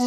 You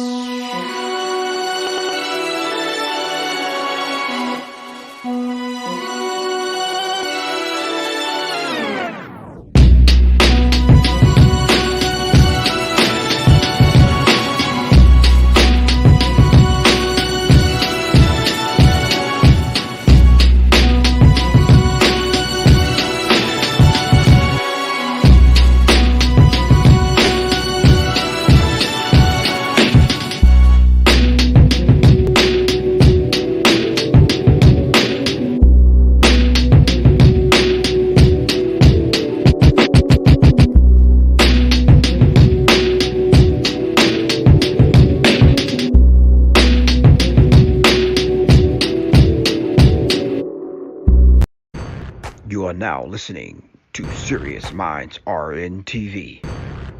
are now listening to Serious Minds RNTV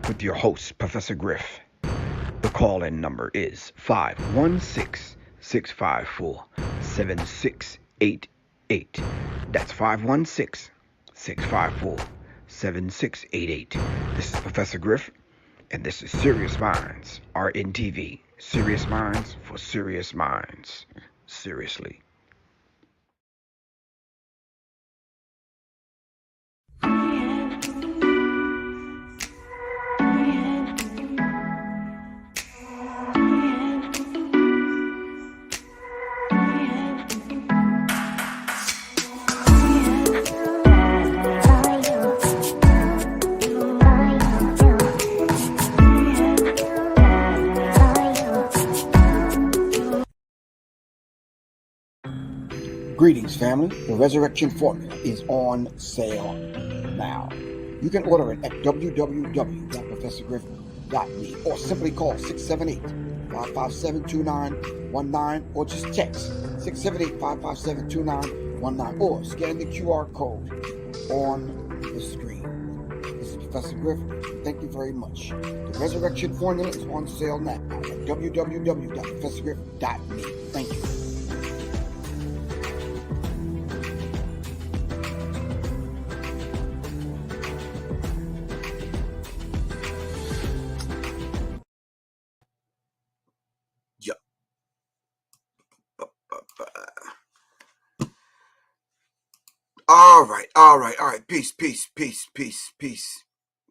with your host, Professor Griff. The call-in number is 516-654-7688. That's 516-654-7688. This is Professor Griff, and this is Serious Minds RNTV. Serious Minds for Serious Minds. Seriously. Greetings, family. The Resurrection Formula is on sale now. You can order it at www.professorgriff.me or simply call 678-557-2919 or just text 678-557-2919 or scan the QR code on the screen. This is Professor Griff. Thank you very much. The Resurrection Formula is on sale now at www.professorgriff.me. Thank you. All right. Peace.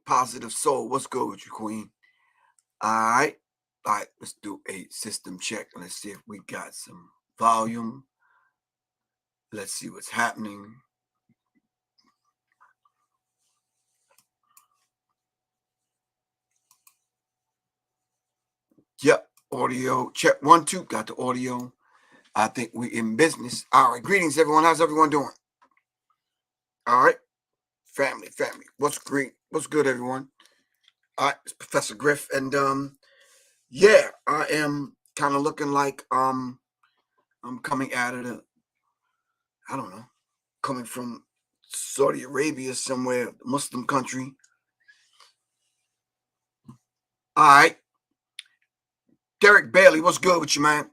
Positive soul. What's good with you, Queen? All right. Let's do a system check. Let's see if we got some volume. Let's see what's happening. Yep. Audio check 1, 2. Got the audio. I think we in business. All right. Greetings, everyone. How's everyone doing? All right. Family. What's great? What's good, everyone? All right. It's Professor Griff. And yeah, I am kind of looking like I'm coming out of I don't know, coming from Saudi Arabia somewhere, Muslim country. All right. Derek Bailey, what's good with you, man?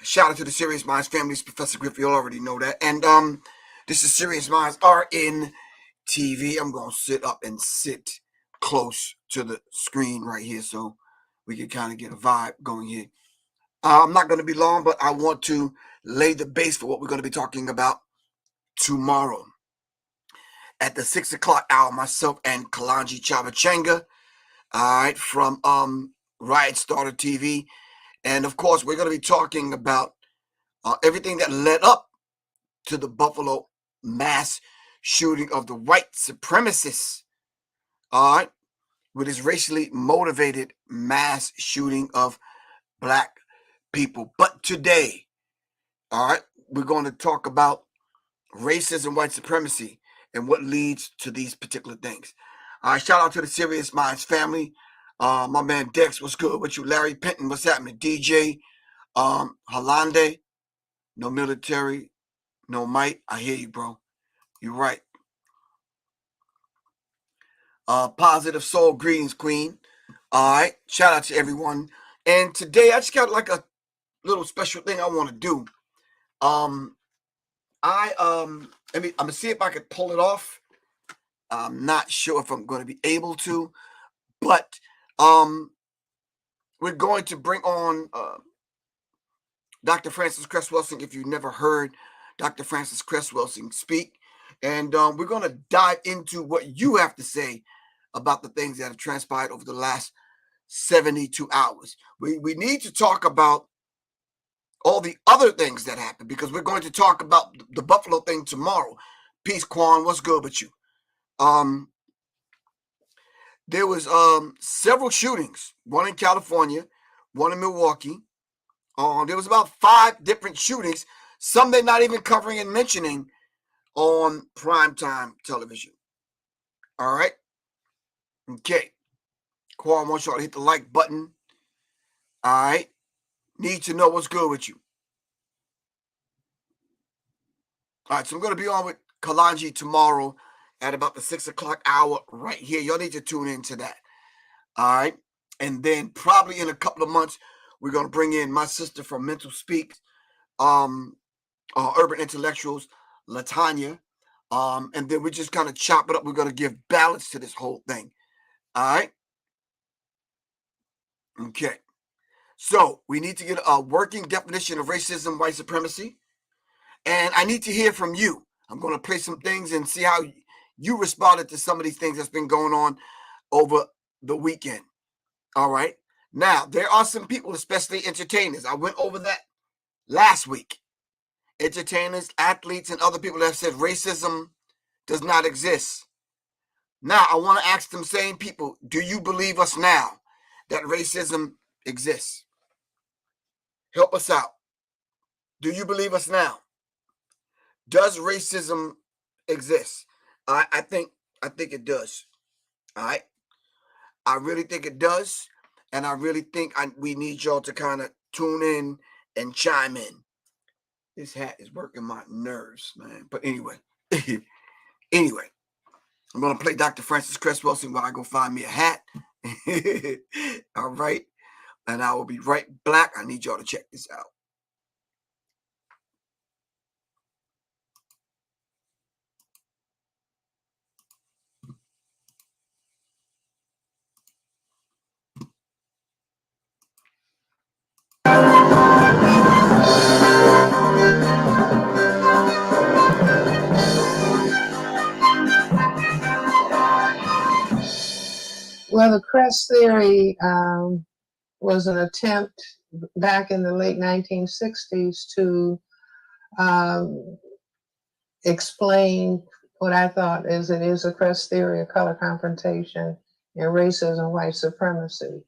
Shout out to the Serious Minds family. It's Professor Griff. You already know that. And this is Serious Minds RNTV. I'm going to sit close to the screen right here so we can kind of get a vibe going here. I'm not going to be long, but I want to lay the base for what we're going to be talking about tomorrow. At the 6 o'clock hour, myself and Kalanji Chabachanga, all right, from Riot Starter TV. And of course, we're going to be talking about everything that led up to the Buffalo mass shooting of the white supremacists, all right, with his racially motivated mass shooting of black people. But today, all right, we're going to talk about racism, white supremacy, and what leads to these particular things. All right, shout out to the Serious Minds family. My man Dex, what's good with you? Larry Penton, what's happening? DJ Hollande, no military, no might. I hear you, bro. You're right. Positive soul, greetings, Queen. All right, shout out to everyone. And today I just got like a little special thing I want to do. I'm gonna see if I can pull it off. I'm not sure if I'm going to be able to, but we're we're going to bring on Dr. Frances Cress Welsing. If you've never heard Dr. Frances Cress Welsing speak, and we're going to dive into what you have to say about the things that have transpired over the last 72 hours. We need to talk about all the other things that happened, because we're going to talk about the Buffalo thing tomorrow. Peace, Quan. What's good with you? There was several shootings, one in California, one in Milwaukee. There was about 5 different shootings, some they're not even covering and mentioning on primetime television. All right? Okay. Quan wants y'all to hit the like button. All right? Need to know what's good with you. All right, so I'm going to be on with Kalanji tomorrow at about the 6 o'clock hour right here. Y'all need to tune into that. All right? And then probably in a couple of months, we're going to bring in my sister from Mental Speaks, Urban Intellectuals, Latanya. And then we just kind of chop it up. We're going to give balance to this whole thing. All right? Okay. So we need to get a working definition of racism, white supremacy. And I need to hear from you. I'm going to play some things and see how you responded to some of these things that's been going on over the weekend. All right. Now, there are some people, especially entertainers. I went over that last week. Entertainers, athletes, and other people that have said racism does not exist. Now, I want to ask them same people, do you believe us now that racism exists? Help us out. Do you believe us now? Does racism exist? I think it does. All right. I really think it does. And I really think we need y'all to kind of tune in and chime in. This hat is working my nerves, man. But anyway, I'm going to play Dr. Frances Cress Welsing while I go find me a hat. All right. And I will be right back. I need y'all to check this out. Well, the Cress Theory was an attempt back in the late 1960s to explain what I thought is a Cress Theory of color confrontation and racism, white supremacy.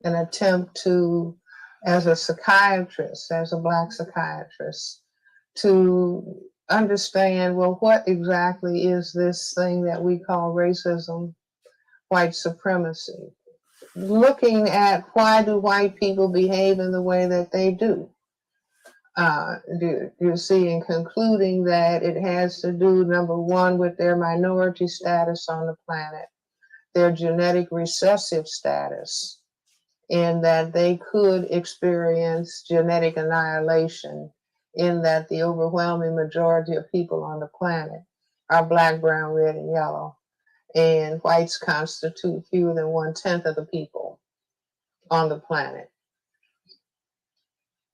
An attempt to, as a psychiatrist, as a Black psychiatrist, to understand, well, what exactly is this thing that we call racism, white supremacy? Looking at why do white people behave in the way that they do. You see, in concluding that it has to do, number one, with their minority status on the planet, their genetic recessive status, in that they could experience genetic annihilation, in that the overwhelming majority of people on the planet are Black, brown, red, and yellow, and whites constitute fewer than 1/10 of the people on the planet.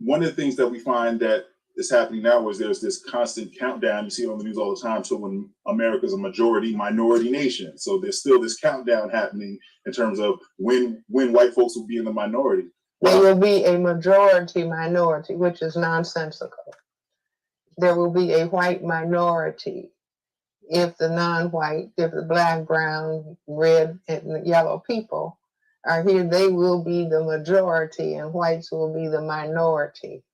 One of the things that we find that is happening now is there's this constant countdown. You see it on the news all the time. So when America's a majority minority nation, so there's still this countdown happening in terms of when white folks will be in the minority. There will be a majority minority, which is nonsensical. There will be a white minority if the non-white, if the Black, brown, red, and yellow people are here. They will be the majority and whites will be the minority.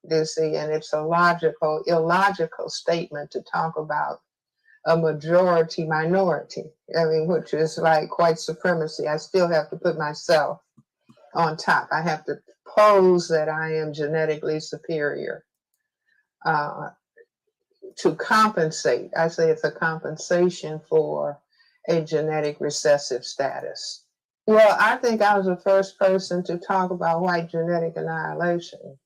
You see, and it's a illogical statement to talk about a majority minority. I mean, which is like white supremacy. I still have to put myself on top. I have to pose that I am genetically superior to compensate. I say it's a compensation for a genetic recessive status. Well, I think I was the first person to talk about white genetic annihilation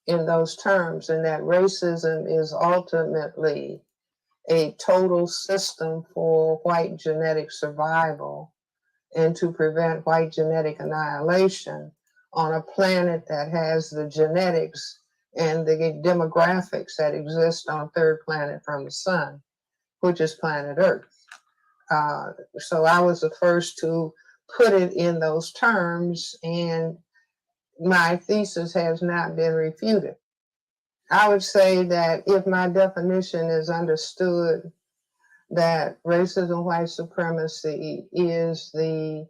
in those terms, and that racism is ultimately a total system for white genetic survival, and to prevent white genetic annihilation on a planet that has the genetics and the demographics that exist on third planet from the sun, which is planet Earth. So I was the first to put it in those terms, and my thesis has not been refuted. I would say that if my definition is understood, that racism, white supremacy is the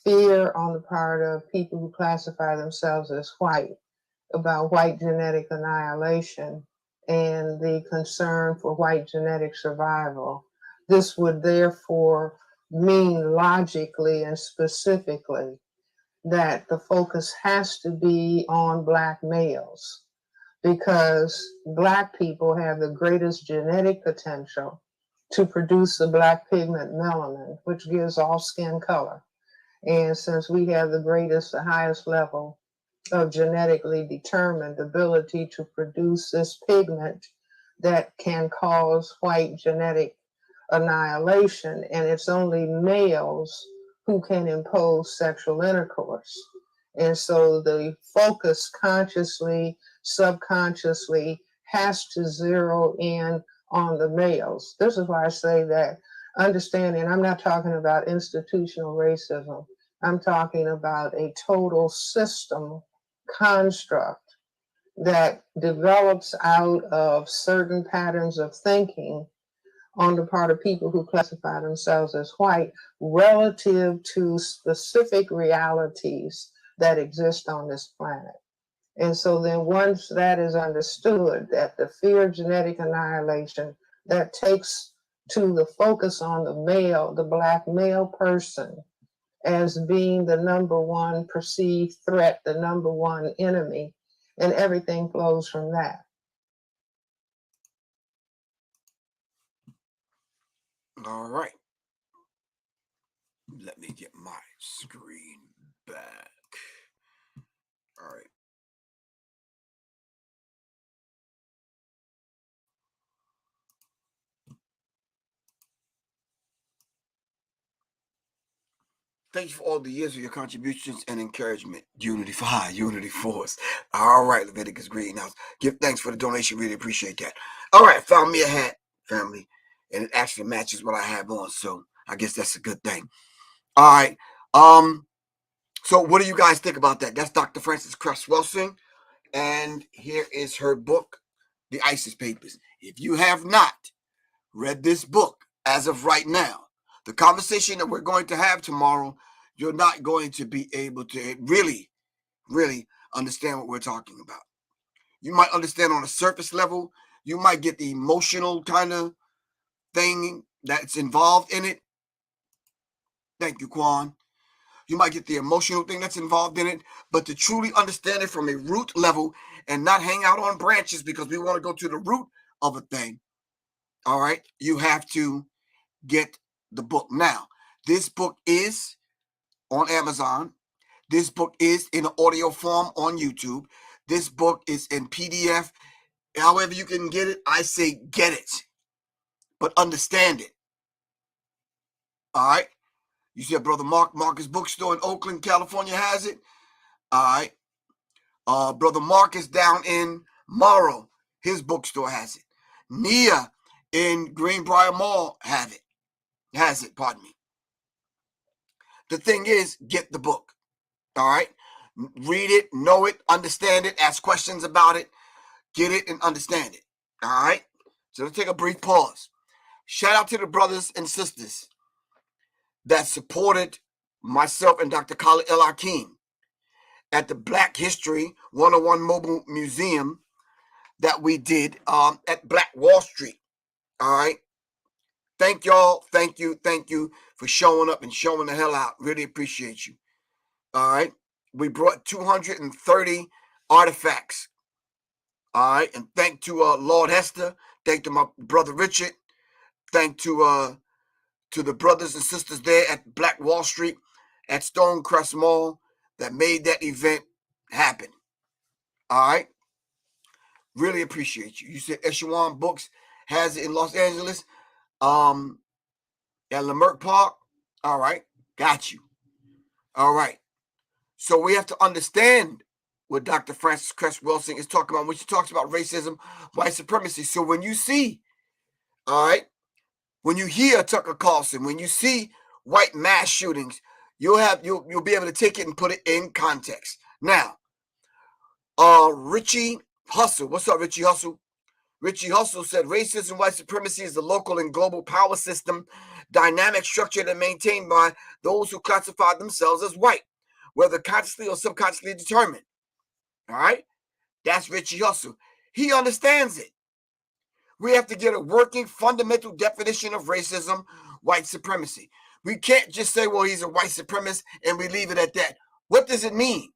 fear on the part of people who classify themselves as white about white genetic annihilation and the concern for white genetic survival. This would therefore mean logically and specifically that the focus has to be on Black males, because Black people have the greatest genetic potential to produce the Black pigment melanin, which gives all skin color. And since we have the greatest, the highest level of genetically determined ability to produce this pigment that can cause white genetic annihilation, and it's only males who can impose sexual intercourse. And so the focus consciously, subconsciously has to zero in on the males. This is why I say that understanding, I'm not talking about institutional racism. I'm talking about a total system construct that develops out of certain patterns of thinking on the part of people who classify themselves as white relative to specific realities that exist on this planet. And so then once that is understood, that the fear of genetic annihilation, that takes to the focus on the male, the Black male person, as being the number one perceived threat, the number one enemy, and everything flows from that. All right. Let me get my screen back. All right. Thank you for all the years of your contributions and encouragement. Unity for high, unity for us. All right, Leviticus Greenhouse. Give thanks for the donation. Really appreciate that. All right, found me a hat, family, and it actually matches what I have on, so I guess that's a good thing. All right. So what do you guys think about that? That's Dr. Frances Cress Welsing, and here is her book, The ISIS Papers. If you have not read this book as of right now, the conversation that we're going to have tomorrow, you're not going to be able to really understand what we're talking about. You might understand on a surface level. You might get the emotional kind of thing that's involved in it. Thank you, Quan. You might get the emotional thing that's involved in it, but to truly understand it from a root level and not hang out on branches because we want to go to the root of a thing, all right, you have to get the book. Now, this book is on Amazon. This book is in audio form on YouTube. This book is in PDF. However you can get it, I say get it, but understand it. All right? You see, Brother Marcus Bookstore in Oakland, California has it. All right. Brother Marcus down in Morrow, his bookstore has it. Nia in Greenbrier Mall has it, pardon me. The thing is, get the book. All right. Read it, know it, understand it, ask questions about it, get it and understand it. All right. So let's take a brief pause. Shout out to the brothers and sisters that supported myself and Dr. Khalid El Hakim at the Black History 101 Mobile Museum that we did at Black Wall Street. All right. Thank y'all. Thank you for showing up and showing the hell out. Really appreciate you. All right. We brought 230 artifacts. All right. And thank to Lord Hester. Thank to my brother Richard. Thank to the brothers and sisters there at Black Wall Street at Stonecrest Mall that made that event happen. All right. Really appreciate you. You said Echelon Books has it in Los Angeles. At Leimert Park. All right. Got you. All right. So we have to understand what Dr. Frances Cress Welsing is talking about when she talks about racism, white supremacy. So when you see, all right, when you hear Tucker Carlson, when you see white mass shootings, you'll be able to take it and put it in context. Now, Richie Hustle, what's up, Richie Hustle? Richie Hustle said racism, white supremacy is the local and global power system, dynamic structure that maintained by those who classify themselves as white, whether consciously or subconsciously determined. All right? That's Richie Hustle. He understands it. We have to get a working fundamental definition of racism, white supremacy. We can't just say, well, he's a white supremacist and we leave it at that. What does it mean?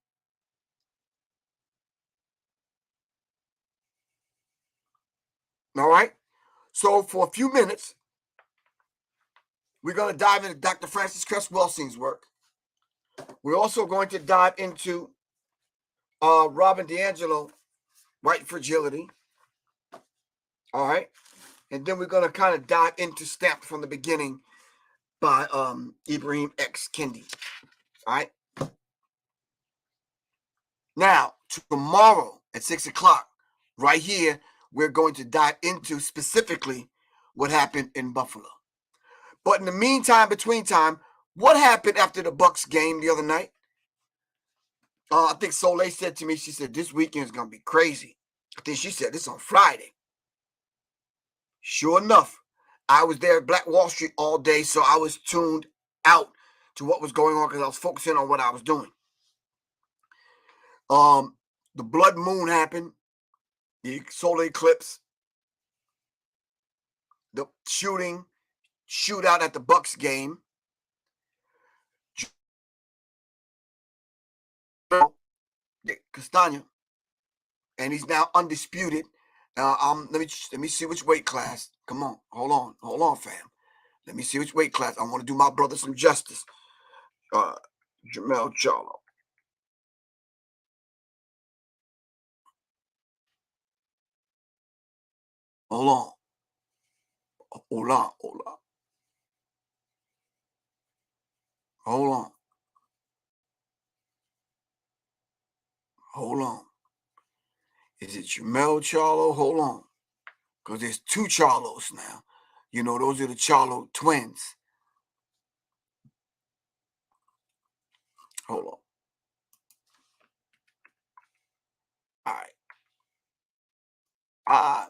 All right? So for a few minutes, we're going to dive into Dr. Frances Cress Welsing's work. We're also going to dive into Robin DiAngelo, White Fragility. All right? And then we're going to kind of dive into Stamped from the Beginning by Ibrahim X. Kendi. All right? Now, tomorrow at 6 o'clock, right here, we're going to dive into specifically what happened in Buffalo. But in the meantime, between time, what happened after the Bucks game the other night? I think Soleil said to me, she said, this weekend is going to be crazy. I think she said this on Friday. Sure enough, I was there at Black Wall Street all day, so I was tuned out to what was going on because I was focusing on what I was doing. The blood moon happened, the solar eclipse, the shootout at the Bucks game. Castagna, and he's now undisputed. Let me see which weight class. Come on, hold on, fam. Let me see which weight class. I want to do my brother some justice. Jermell Charlo. Hold on. Hold on. Is it Jermell Charlo? Hold on. Because there's two Charlos now. You know, those are the Charlo twins. Hold on. All right.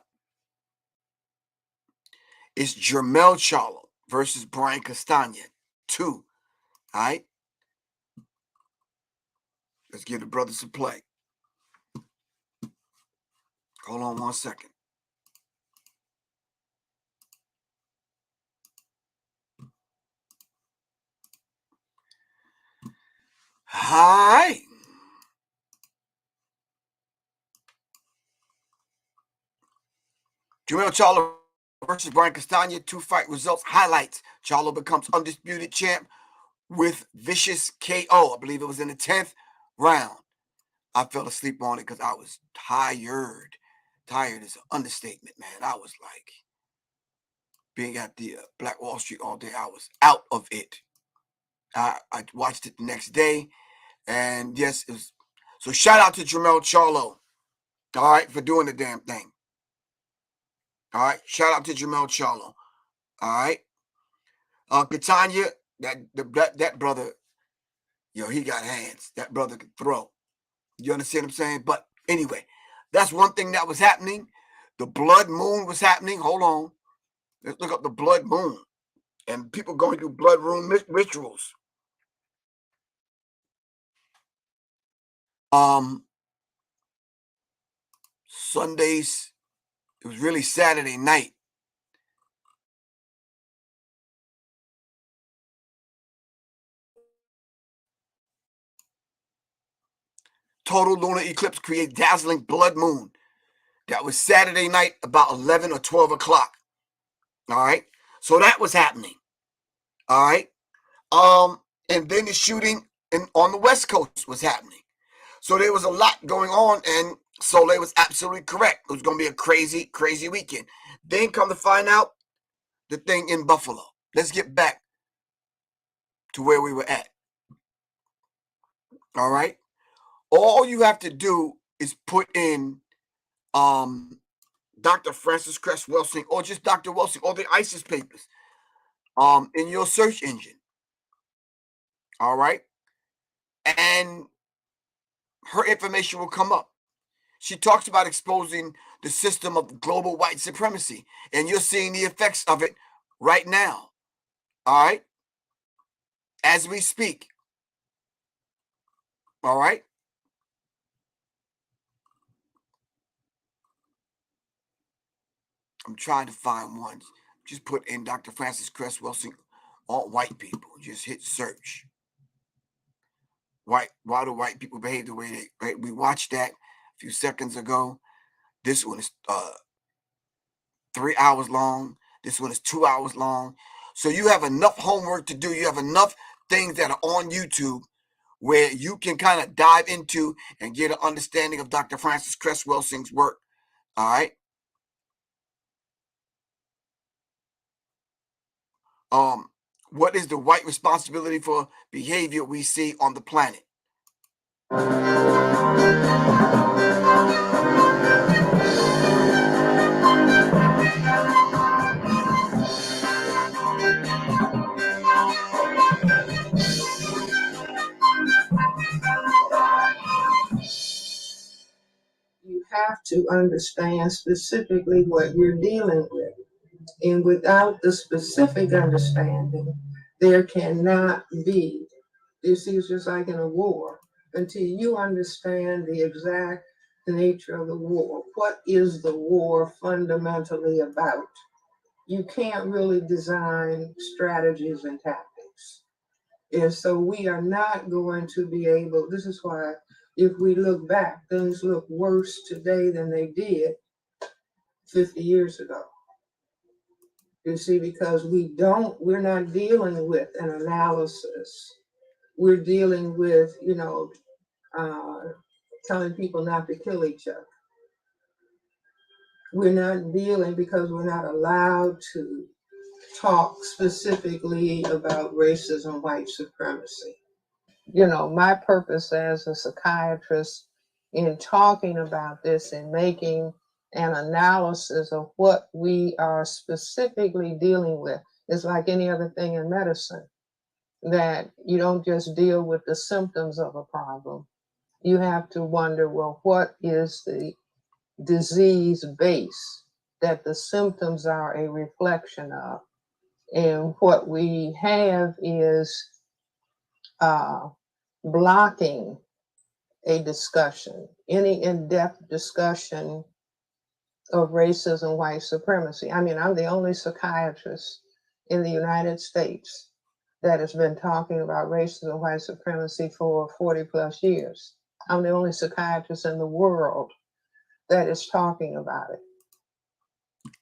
It's Jermell Charlo versus Brian Castagna. 2. All right. Let's give the brothers a play. Hold on 1 second. Hi. Jermell Charlo versus Brian Castagna. 2 fight results highlights. Charlo becomes undisputed champ with vicious KO. I believe it was in the 10th round. I fell asleep on it because I was tired. Tired is an understatement, man. I was like, being at the Black Wall Street all day, I was out of it. I watched it the next day. And yes, it was. So shout out to Jermell Charlo, all right, for doing the damn thing. All right, shout out to Jermell Charlo. All right, Catania, that brother, yo, he got hands. That brother could throw. You understand what I'm saying? But anyway, that's one thing that was happening. The blood moon was happening. Hold on, let's look up the blood moon and people going through blood moon rituals. Sundays, it was really Saturday night. Total lunar eclipse creates dazzling blood moon. That was Saturday night about 11 or 12 o'clock. All right. So that was happening. All right. And then the shooting on the West Coast was happening. So there was a lot going on, and Soleil was absolutely correct. It was going to be a crazy, crazy weekend. Then come to find out the thing in Buffalo. Let's get back to where we were at. All right. All you have to do is put in Dr. Francis Cress Welsing or just Dr. Welsing or the ISIS papers in your search engine. All right. And her information will come up. She talks about exposing the system of global white supremacy, and you're seeing the effects of it right now. All right. As we speak. All right. I'm trying to find one. Just put in Dr. Francis Cress Welsing, all white people. Just hit search. Why do white people behave the way they? Right? We watched that a few seconds ago. This one is 3 hours long. This one is 2 hours long. So you have enough homework to do. You have enough things that are on YouTube where you can kind of dive into and get an understanding of Dr. Francis Cress Welsing's work. All right. What is the white responsibility for behavior we see on the planet? You have to understand specifically what you're dealing with. And without the specific understanding, there cannot be. You see, it's just like in a war. Until you understand the exact nature of the war, what is the war fundamentally about? You can't really design strategies and tactics. And so we are not going to be able, this is why if we look back, things look worse today than they did 50 years ago. You see, because we're not dealing with an analysis. We're dealing with, telling people not to kill each other. We're not dealing because we're not allowed to talk specifically about racism, white supremacy. My purpose as a psychiatrist in talking about this and making an analysis of what we are specifically dealing with is like any other thing in medicine, that you don't just deal with the symptoms of a problem. You have to wonder, well, what is the disease base that the symptoms are a reflection of? And what we have is blocking a discussion, any in-depth discussion of racism, white supremacy. I mean, I'm the only psychiatrist in the United States that has been talking about racism, white supremacy for 40 plus years. I'm the only psychiatrist in the world that is talking about it.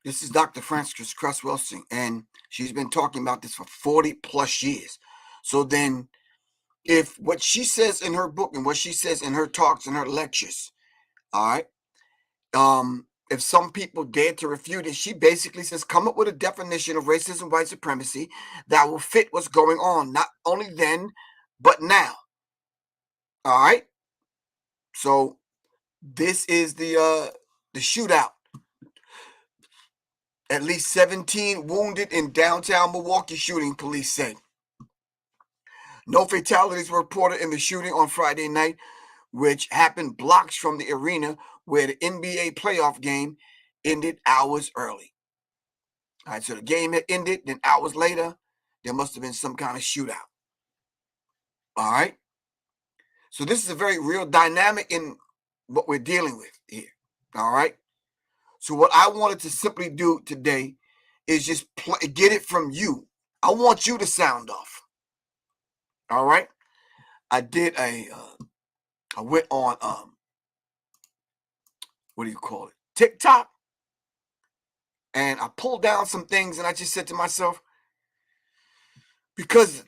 This is Dr. Francis Cress Welsing, and she's been talking about this for 40 plus years. So then, if what she says in her book and what she says in her talks and her lectures, all right, if some people dare to refute it, she basically says, come up with a definition of racism, white supremacy that will fit what's going on, not only then, but now. All right. So this is the shootout. At least 17 wounded in downtown Milwaukee shooting, police said. No fatalities were reported in the shooting on Friday night, which happened blocks from the arena where the NBA playoff game ended hours early. All right, so the game had ended, then hours later, there must have been some kind of shootout. All right. So this is a very real dynamic in what we're dealing with here. All right. So what I wanted to simply do today is just get it from you. I want you to sound off. All right. I did I went on what do you call it? TikTok. And I pulled down some things and I just said to myself, because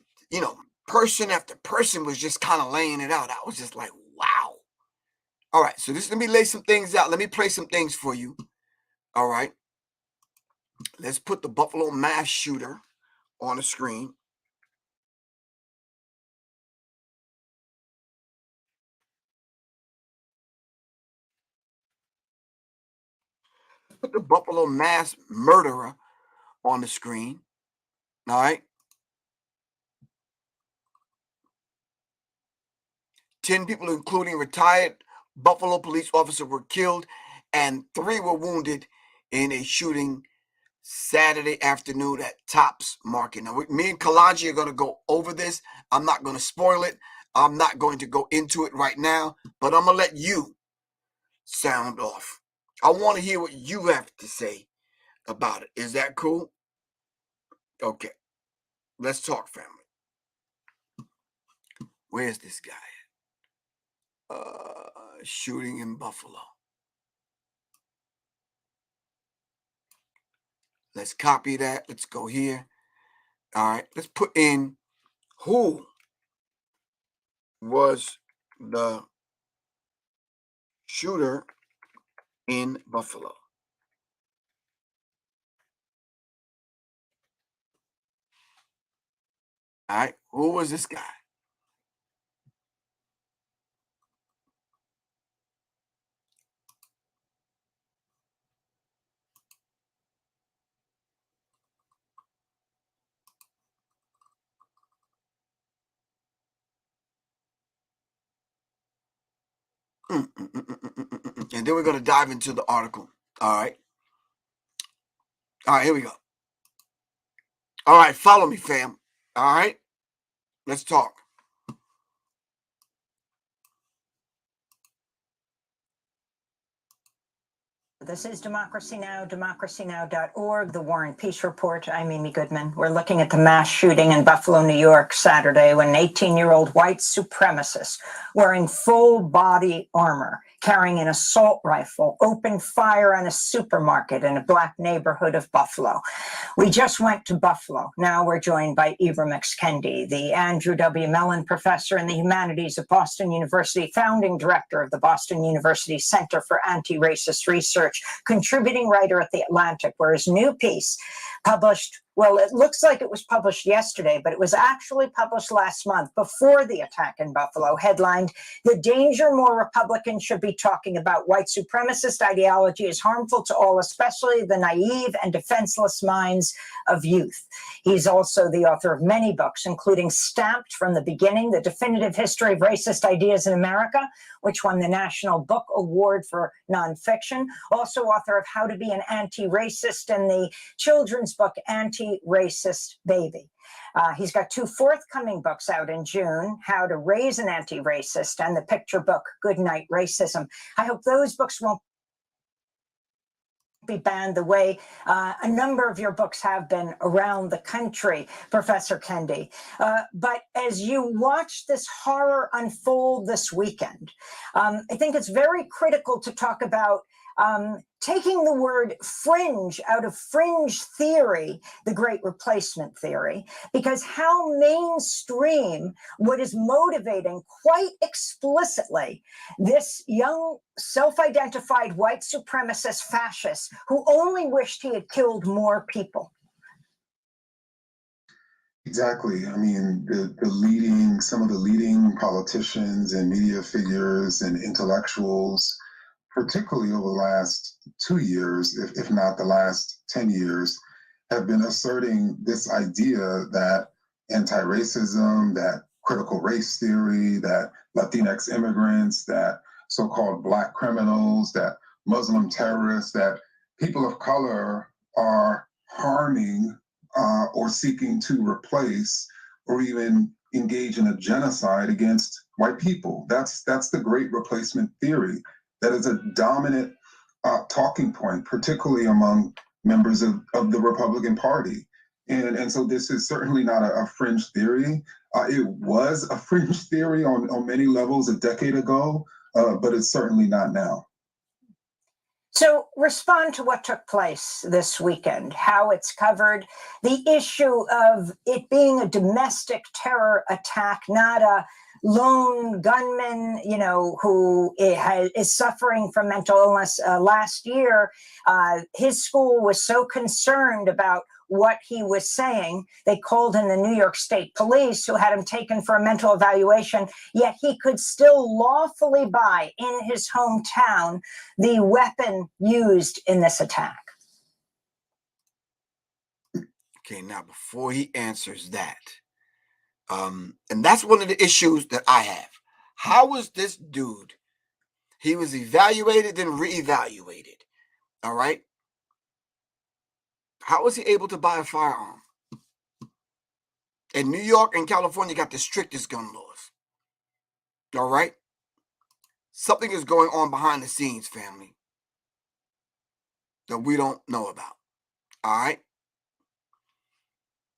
person after person was just kind of laying it out. I was just like, wow. All right, so let me lay some things out. Let me play some things for you. All right. Let's put the Buffalo mass shooter on the screen. Put the Buffalo mass murderer on the screen. All right. 10 people, including retired Buffalo police officer, were killed and 3 were wounded in a shooting Saturday afternoon at Tops Market. Now, me and Kalaji are going to go over this. I'm not going to spoil it. I'm not going to go into it right now, but I'm going to let you sound off. I want to hear what you have to say about it. Is that cool? Okay. Let's talk, family. Where's this guy? Shooting in Buffalo. Let's copy that. Let's go here. All right. Let's put in who was the shooter in Buffalo. All right. Who was this guy? And then we're going to dive into the article. All right. All right, here we go. All right, follow me, fam. All right. Let's talk. This is Democracy Now!, democracynow.org, the War and Peace Report. I'm Amy Goodman. We're looking at the mass shooting in Buffalo, New York, Saturday, when an 18-year-old white supremacist wearing full body armor, carrying an assault rifle, opened fire on a supermarket in a Black neighborhood of Buffalo. We just went to Buffalo. Now we're joined by Ibram X. Kendi, the Andrew W. Mellon Professor in the Humanities at Boston University, founding director of the Boston University Center for Anti-Racist Research, contributing writer at The Atlantic, where his new piece published, well, it looks like it was published yesterday, but it was actually published last month before the attack in Buffalo, headlined, "The Danger More Republicans Should Be Talking About. White Supremacist Ideology is Harmful to All, Especially the Naive and Defenseless Minds of Youth." He's also the author of many books, including Stamped from the Beginning, The Definitive History of Racist Ideas in America, which won the National Book Award for Nonfiction. Also author of How to Be an Anti-Racist and the children's book Anti-Racist Baby. He's got 2 forthcoming books out in June, How to Raise an Anti-Racist and the picture book Goodnight Racism. I hope those books won't be banned the way a number of your books have been around the country, Professor Kendi. But as you watch this horror unfold this weekend, I think it's very critical to talk about taking the word fringe out of fringe theory, the great replacement theory, because how mainstream what is motivating quite explicitly this young self-identified white supremacist fascist who only wished he had killed more people. Exactly. I mean, some of the leading politicians and media figures and intellectuals, particularly over the last 2 years, if not the last 10 years, have been asserting this idea that anti-racism, that critical race theory, that Latinx immigrants, that so-called Black criminals, that Muslim terrorists, that people of color are harming or seeking to replace or even engage in a genocide against white people. That's the great replacement theory. That is a dominant talking point, particularly among members of the Republican Party. And so this is certainly not a fringe theory. It was a fringe theory on many levels a decade ago, but it's certainly not now. So respond to what took place this weekend, how it's covered, the issue of it being a domestic terror attack, not a lone gunman, who is suffering from mental illness. Last year, his school was so concerned about what he was saying. They called in the New York State Police, who had him taken for a mental evaluation, yet he could still lawfully buy in his hometown the weapon used in this attack. Okay, now before he answers that, and that's one of the issues that I have. How was this dude? He was evaluated and reevaluated. All right. How was he able to buy a firearm? And New York and California got the strictest gun laws. All right. Something is going on behind the scenes, family, that we don't know about. All right.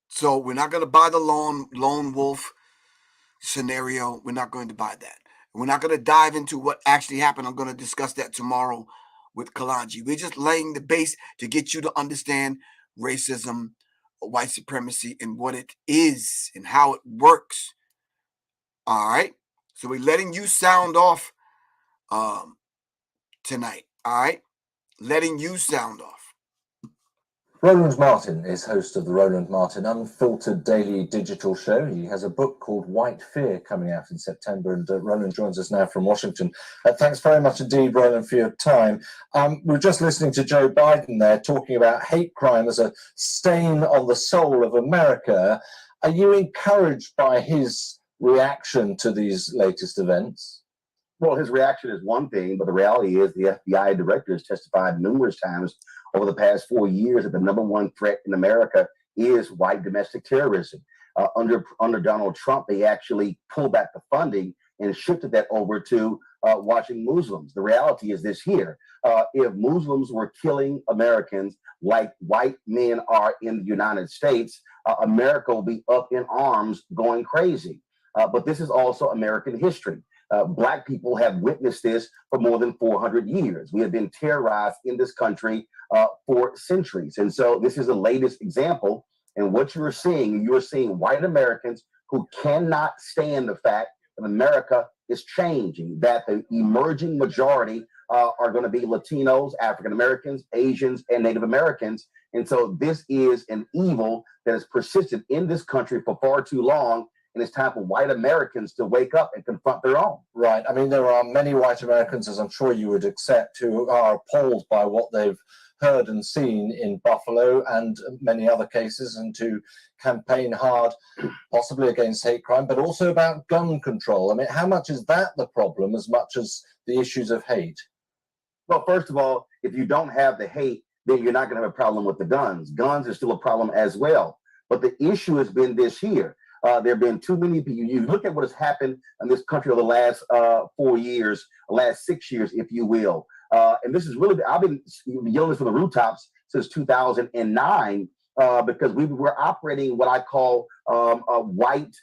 So we're not going to buy the lone wolf scenario. We're not going to buy that. We're not going to dive into what actually happened. I'm going to discuss that tomorrow with Kalanji. We're just laying the base to get you to understand racism, white supremacy, and what it is and how it works. All right. So we're letting you sound off tonight. All right. Letting you sound off. Roland Martin is host of the Roland Martin Unfiltered Daily Digital Show. He has a book called White Fear coming out in September, and Roland joins us now from Washington. Thanks very much indeed, Roland, for your time. We're just listening to Joe Biden there talking about hate crime as a stain on the soul of America. Are you encouraged by his reaction to these latest events? Well, his reaction is one thing, but the reality is the FBI director has testified numerous times over the past 4 years that the number one threat in America is white domestic terrorism. Under Donald Trump, they actually pulled back the funding and shifted that over to watching Muslims. The reality is this here. If Muslims were killing Americans like white men are in the United States, America will be up in arms going crazy. But this is also American history. Black people have witnessed this for more than 400 years. We have been terrorized in this country for centuries. And so this is the latest example. And what you're seeing white Americans who cannot stand the fact that America is changing, that the emerging majority are going to be Latinos, African Americans, Asians, and Native Americans. And so this is an evil that has persisted in this country for far too long. And it's time for white Americans to wake up and confront their own. Right. I mean, there are many white Americans, as I'm sure you would accept, who are appalled by what they've heard and seen in Buffalo and many other cases, and to campaign hard, possibly against hate crime, but also about gun control. I mean, how much is that the problem as much as the issues of hate? Well, first of all, if you don't have the hate, then you're not going to have a problem with the guns. Guns are still a problem as well. But the issue has been this here. There have been too many people. You look at what has happened in this country over the last 4 years, last 6 years, if you will. And this is really, I've been yelling this from the rooftops since 2009 because we were operating what I call a white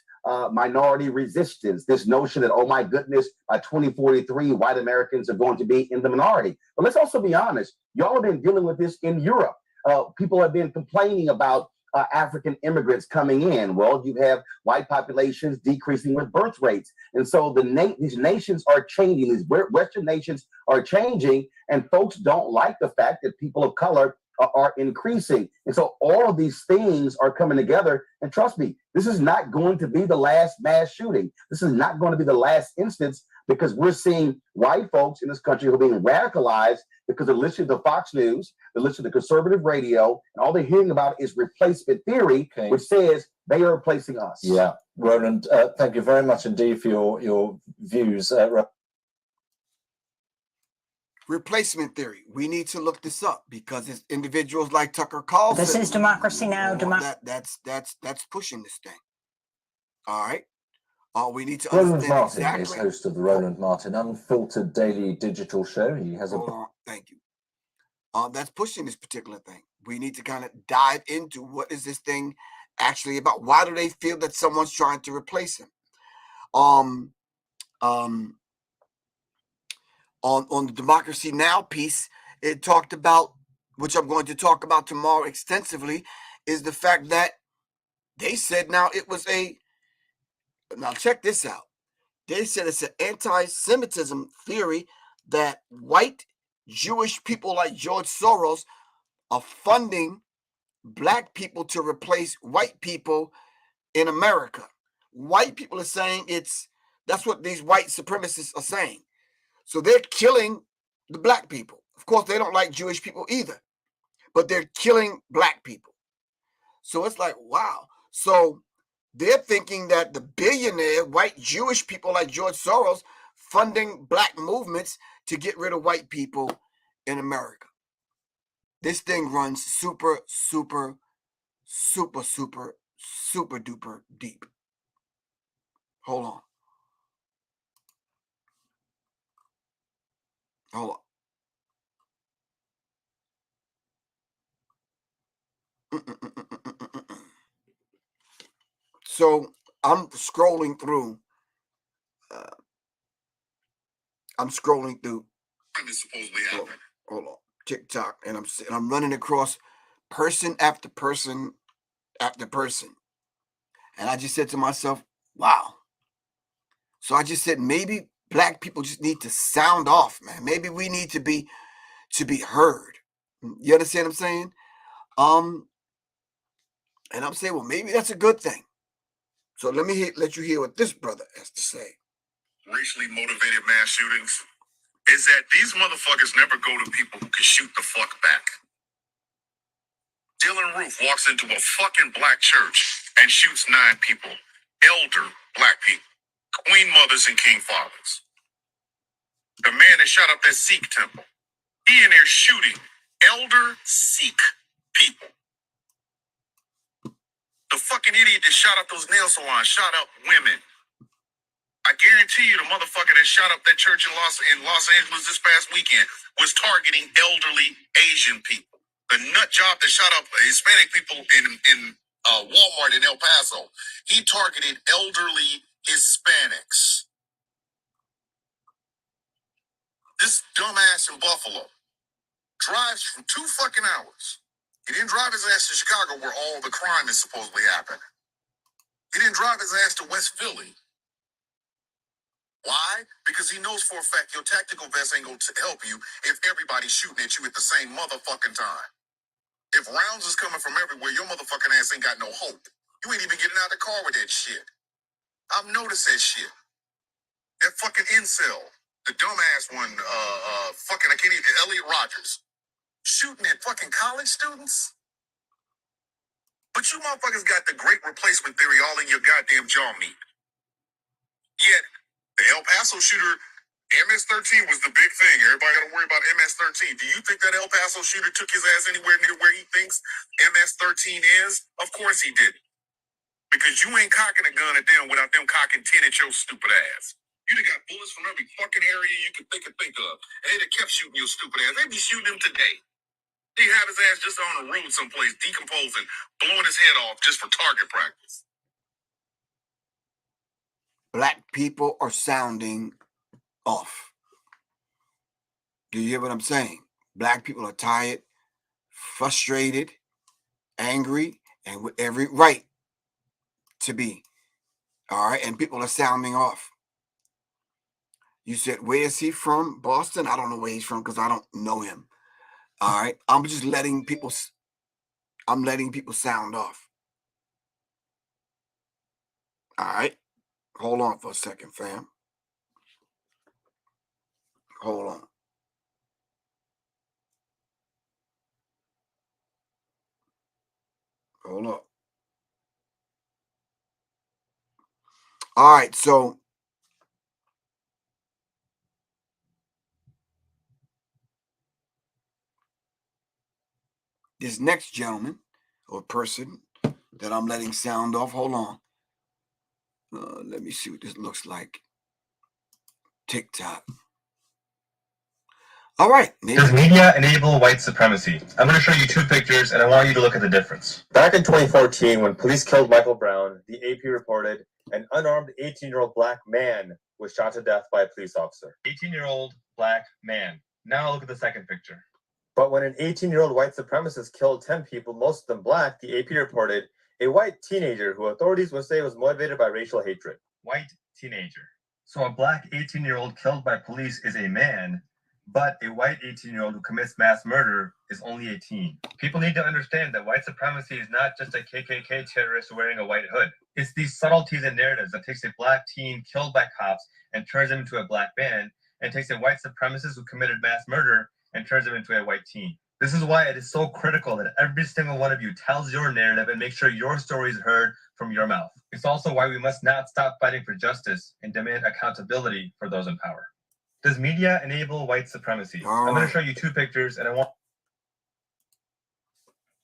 minority resistance. This notion that, oh my goodness, by 2043, white Americans are going to be in the minority. But let's also be honest. Y'all have been dealing with this in Europe. People have been complaining about African immigrants coming in. Well, you have white populations decreasing with birth rates. And so these nations are changing. These Western nations are changing, and folks don't like the fact that people of color are increasing. And so all of these things are coming together. And trust me, this is not going to be the last mass shooting. This is not going to be the last instance, because we're seeing white folks in this country who are being radicalized because they're listening to Fox News, they're listening to conservative radio, and all they're hearing about is replacement theory, which says they are replacing us. Yeah, Roland, thank you very much indeed for your views. Replacement theory. We need to look this up because it's individuals like Tucker Carlson. This is Democracy Now! That's pushing this thing. All right. We need to Roland understand Martin exactly. is host of the Roland Martin Unfiltered Daily Digital Show. He has a Thank you. That's pushing this particular thing. We need to kind of dive into what is this thing actually about. Why do they feel that someone's trying to replace him? On the Democracy Now! Piece, it talked about, which I'm going to talk about tomorrow extensively, is the fact that they said now check this out. They said it's an anti-Semitism theory that white Jewish people like George Soros are funding black people to replace white people in America. White people are saying that's what these white supremacists are saying. So they're killing the black people. Of course, they don't like Jewish people either, but they're killing black people. So it's like, wow. So they're thinking that the billionaire white Jewish people like George Soros funding black movements to get rid of white people in America. This thing runs super, super, super, super, super duper deep. Hold on. Hold on. So I'm scrolling through. Supposedly happened. Hold on, TikTok, and I'm running across person after person after person, and I just said to myself, "Wow." So I just said, maybe black people just need to sound off, man. Maybe we need to be heard. You understand what I'm saying? And I'm saying, well, maybe that's a good thing. So let you hear what this brother has to say. Racially motivated mass shootings is that these motherfuckers never go to people who can shoot the fuck back. Dylan Roof walks into a fucking black church and shoots 9 people. Elder black people. Queen mothers and king fathers. The man that shot up that Sikh temple. He in there shooting elder Sikh people. The fucking idiot that shot up those nail salons shot up women. I guarantee you the motherfucker that shot up that church in Los Angeles this past weekend was targeting elderly Asian people. The nut job that shot up Hispanic people in Walmart in El Paso, he targeted elderly Hispanics. This dumbass in Buffalo drives for 2 fucking hours. He didn't drive his ass to Chicago where all the crime is supposedly happening. He didn't drive his ass to West Philly. Why? Because he knows for a fact your tactical vest ain't going to help you if everybody's shooting at you at the same motherfucking time. If rounds is coming from everywhere, your motherfucking ass ain't got no hope. You ain't even getting out of the car with that shit. I've noticed that shit. That fucking incel, the dumbass one, fucking, I can't even, Elliot Rodgers, shooting at fucking college students? But you motherfuckers got the great replacement theory all in your goddamn jaw meat. Yet, the El Paso shooter, MS-13 was the big thing. Everybody got to worry about MS-13. Do you think that El Paso shooter took his ass anywhere near where he thinks MS-13 is? Of course he didn't. Because you ain't cocking a gun at them without them cocking 10 at your stupid ass. You'd have got bullets from every fucking area you could think of. And they'd have kept shooting your stupid ass. They'd be shooting him today. They'd have his ass just on the road someplace, decomposing, blowing his head off just for target practice. Black people are sounding off. Do you hear what I'm saying? Black people are tired, frustrated, angry, and with every right to be. All right, and people are sounding off. You said, where is he from? Boston? I don't know where he's from because I don't know him. All right, I'm just letting people sound off. All right, hold on for a second, fam. Hold on. Hold up. All right, so this next gentleman or person that I'm letting sound off, hold on. Let me see what this looks like. TikTok. All right. Does media enable white supremacy? I'm going to show you 2 pictures, and I want you to look at the difference. Back in 2014, when police killed Michael Brown, the AP reported an unarmed 18-year-old black man was shot to death by a police officer. 18-year-old black man. Now look at the second picture. But when an 18-year-old white supremacist killed 10 people, most of them black, the AP reported a white teenager who authorities would say was motivated by racial hatred. White teenager. So a black 18-year-old killed by police is a man, But a white 18-year-old who commits mass murder is only 18. People need to understand that white supremacy is not just a KKK terrorist wearing a white hood. It's these subtleties and narratives that takes a black teen killed by cops and turns him into a black man, and takes a white supremacist who committed mass murder and turns him into a white teen. This is why it is so critical that every single one of you tells your narrative and makes sure your story is heard from your mouth. It's also why we must not stop fighting for justice and demand accountability for those in power. Does media enable white supremacy? I'm going to show you two pictures, and I want...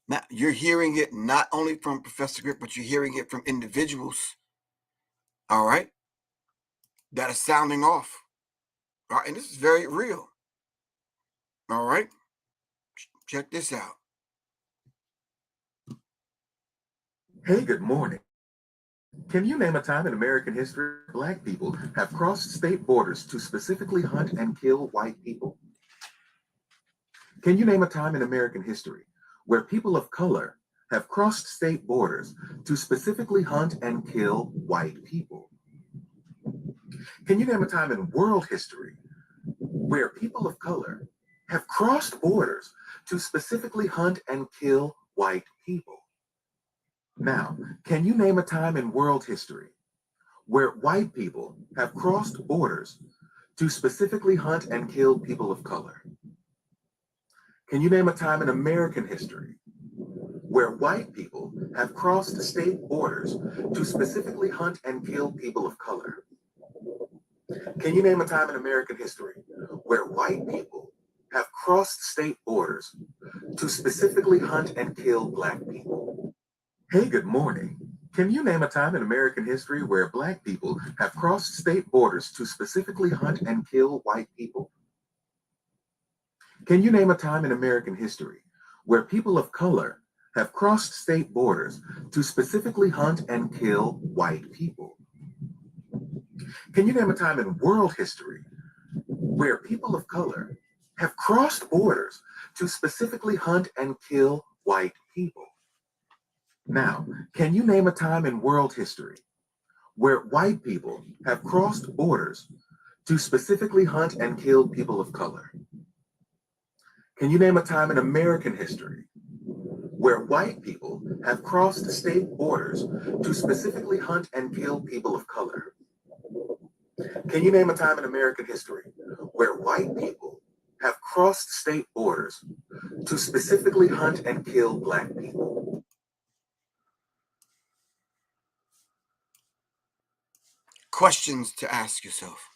Now, you're hearing it not only from Professor Griff, but you're hearing it from individuals, all right, that are sounding off. All right, and this is very real. All right, check this out. Hey, good morning. Can you name a time in American history where Black people have crossed state borders to specifically hunt and kill white people? Can you name a time in American history where people of color have crossed state borders to specifically hunt and kill white people? Can you name a time in world history where people of color have crossed borders to specifically hunt and kill white people? Now, can you name a time in world history where white people have crossed borders to specifically hunt and kill people of color? Can you name a time in American history where white people have crossed state borders to specifically hunt and kill people of color? Can you name a time in American history where white people have crossed state borders to specifically hunt and kill Black people? Hey, good morning. Can you name a time in American history where Black people have crossed state borders to specifically hunt and kill white people? Can you name a time in American history where people of color have crossed state borders to specifically hunt and kill white people? Can you name a time in world history where people of color have crossed borders to specifically hunt and kill white people? Now, can you name a time in world history where white people have crossed borders to specifically hunt and kill people of color? Can you name a time in American history where white people have crossed state borders to specifically hunt and kill people of color? Can you name a time in American history where white people have crossed state borders to specifically hunt and kill Black people? Questions to ask yourself.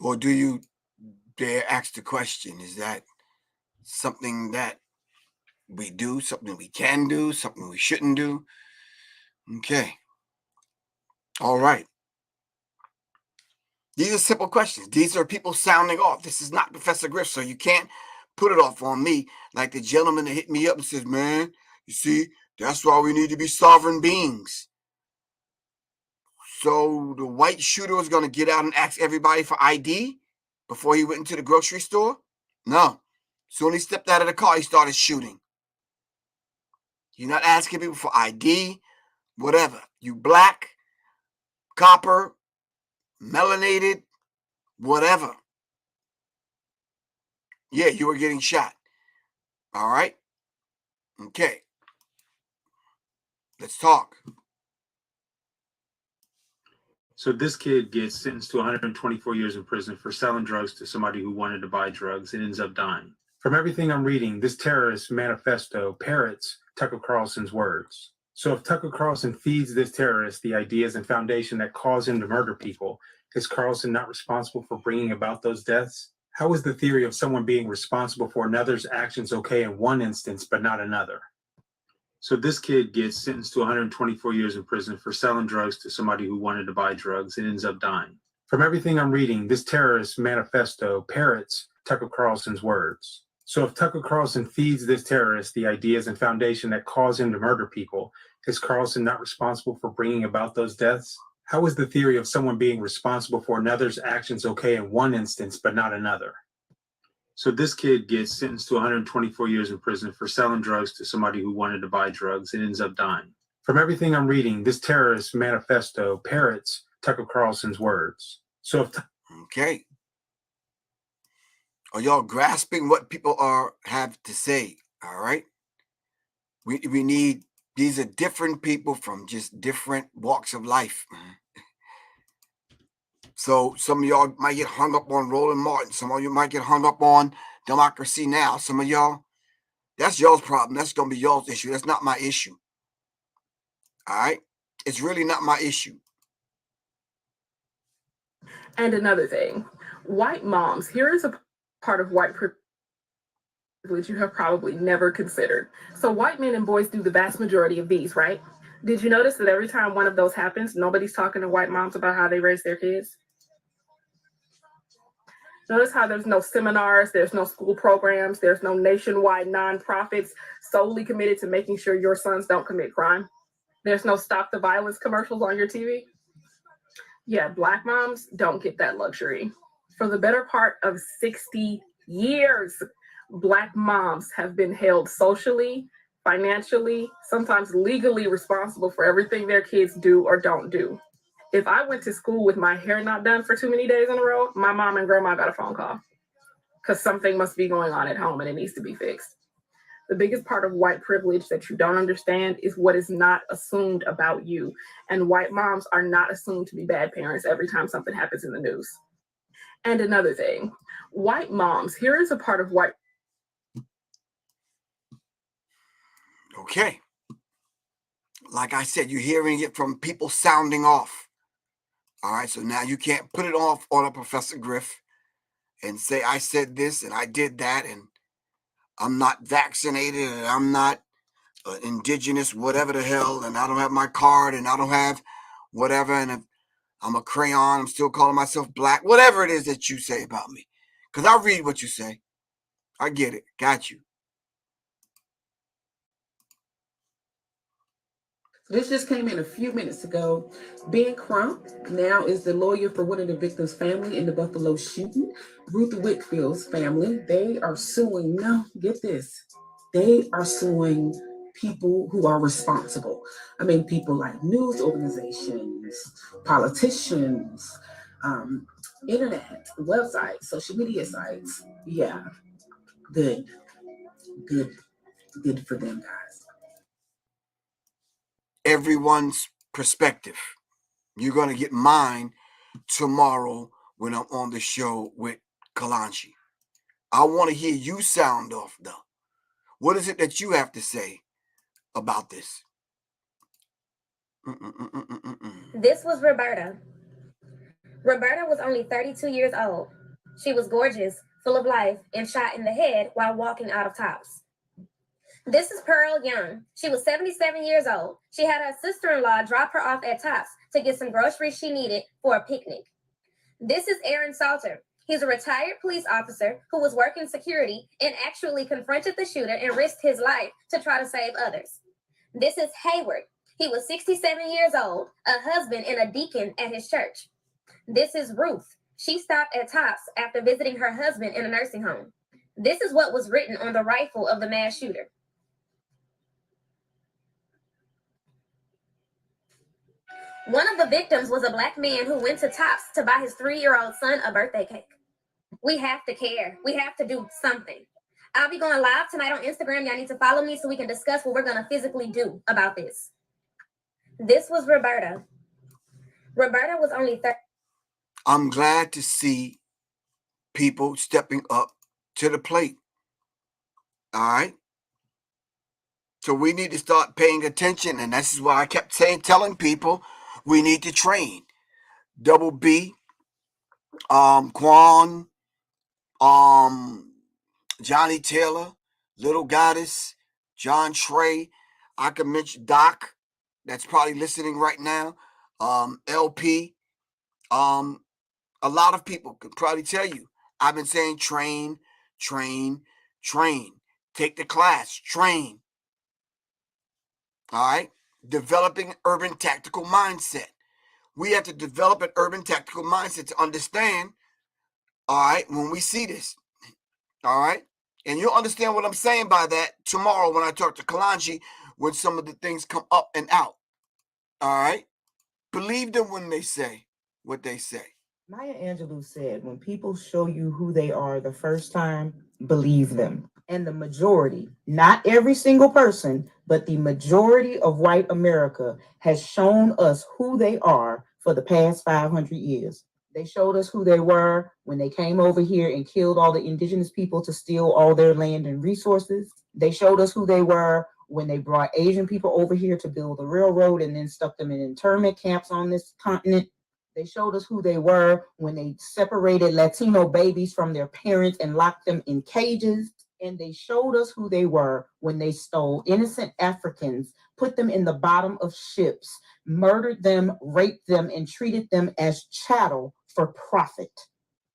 Or do you dare ask the question? Is that something that we do, something we can do, something we shouldn't do? Okay. All right. These are simple questions. These are people sounding off. This is not Professor Griff, so you can't put it off on me like the gentleman that hit me up and says, man, you see, that's why we need to be sovereign beings. So the white shooter was going to get out and ask everybody for ID before he went into the grocery store? No. Soon he stepped out of the car, he started shooting. You're not asking people for ID, whatever. You black, copper, melanated, whatever. Yeah, you were getting shot. All right? Okay. Let's talk. So this kid gets sentenced to 124 years in prison for selling drugs to somebody who wanted to buy drugs and ends up dying. From everything I'm reading, this terrorist manifesto parrots Tucker Carlson's words. So if Tucker Carlson feeds this terrorist the ideas and foundation that caused him to murder people, is Carlson not responsible for bringing about those deaths? How is the theory of someone being responsible for another's actions okay in one instance but not another? So this kid gets sentenced to 124 years in prison for selling drugs to somebody who wanted to buy drugs and ends up dying. From everything I'm reading, this terrorist manifesto parrots Tucker Carlson's words. So if Tucker Carlson feeds this terrorist the ideas and foundation that caused him to murder people, is Carlson not responsible for bringing about those deaths? How is the theory of someone being responsible for another's actions okay in one instance but not another? So this kid gets sentenced to 124 years in prison for selling drugs to somebody who wanted to buy drugs and ends up dying. From everything I'm reading, this terrorist manifesto parrots Tucker Carlson's words. So if okay. Are y'all grasping what people have to say? All right. We need, these are different people from just different walks of life. So some of y'all might get hung up on Roland Martin. Some of you might get hung up on Democracy Now. Some of y'all, that's y'all's problem. That's going to be y'all's issue. That's not my issue. All right. It's really not my issue. And another thing, white moms, here is a part of white privilege you have probably never considered. So white men and boys do the vast majority of these, right? Did you notice that every time one of those happens, nobody's talking to white moms about how they raise their kids? Notice how there's no seminars, there's no school programs, there's no nationwide nonprofits solely committed to making sure your sons don't commit crime. There's no stop the violence commercials on your TV. Yeah, Black moms don't get that luxury. For the better part of 60 years, Black moms have been held socially, financially, sometimes legally responsible for everything their kids do or don't do. If I went to school with my hair not done for too many days in a row, my mom and grandma got a phone call because something must be going on at home and it needs to be fixed. The biggest part of white privilege that you don't understand is what is not assumed about you. And white moms are not assumed to be bad parents every time something happens in the news. And another thing, white moms, here is a part of white. Okay. Like I said, you're hearing it from people sounding off. All right, so now you can't put it off on a Professor Griff and say, I said this and I did that, and I'm not vaccinated, and I'm not indigenous, whatever the hell, and I don't have my card, and I don't have whatever, and if I'm a crayon, I'm still calling myself black, whatever it is that you say about me. Because I read what you say. I get it. Got you. This just came in a few minutes ago. Ben Crump now is the lawyer for one of the victims' family in the Buffalo shooting. Ruth Whitfield's family, they are suing. No, get this. They are suing people who are responsible. I mean, people like news organizations, politicians, internet, websites, social media sites. Yeah, good for them, guys. Everyone's perspective. You're going to get mine tomorrow when I'm on the show with Kalanchi. I want to hear you sound off, though. What is it that you have to say about this? This was Roberta. Roberta was only 32 years old. She was gorgeous, full of life, and shot in the head while walking out of Tops. This is Pearl Young. She was 77 years old. She had her sister-in-law drop her off at Tops to get some groceries she needed for a picnic. This is Aaron Salter. He's a retired police officer who was working security and actually confronted the shooter and risked his life to try to save others. This is Hayward. He was 67 years old, a husband and a deacon at his church. This is Ruth. She stopped at Tops after visiting her husband in a nursing home. This is what was written on the rifle of the mass shooter. One of the victims was a Black man who went to Tops to buy his 3-year-old son a birthday cake. We have to care. We have to do something. I'll be going live tonight on Instagram. Y'all need to follow me so we can discuss what we're going to physically do about this. This was Roberta. Roberta was only 30. I'm glad to see people stepping up to the plate. All right. So we need to start paying attention. And this is why I kept telling people we need to train. Double B, Quan, Johnny Taylor, Little Goddess, John Trey. I can mention Doc, that's probably listening right now. LP. A lot of people could probably tell you. I've been saying train, train, train. Take the class, train. All right. Developing urban tactical mindset. We have to develop an urban tactical mindset to understand, all right, when we see this. All right. And you'll understand what I'm saying by that tomorrow when I talk to Kalanchi, when some of the things come up and out. All right. Believe them when they say what they say. Maya Angelou said, when people show you who they are the first time, believe them. And the majority, not every single person, but the majority of white America has shown us who they are for the past 500 years. They showed us who they were when they came over here and killed all the indigenous people to steal all their land and resources. They showed us who they were when they brought Asian people over here to build a railroad and then stuck them in internment camps on this continent. They showed us who they were when they separated Latino babies from their parents and locked them in cages. And they showed us who they were when they stole innocent Africans, put them in the bottom of ships, murdered them, raped them, and treated them as chattel for profit.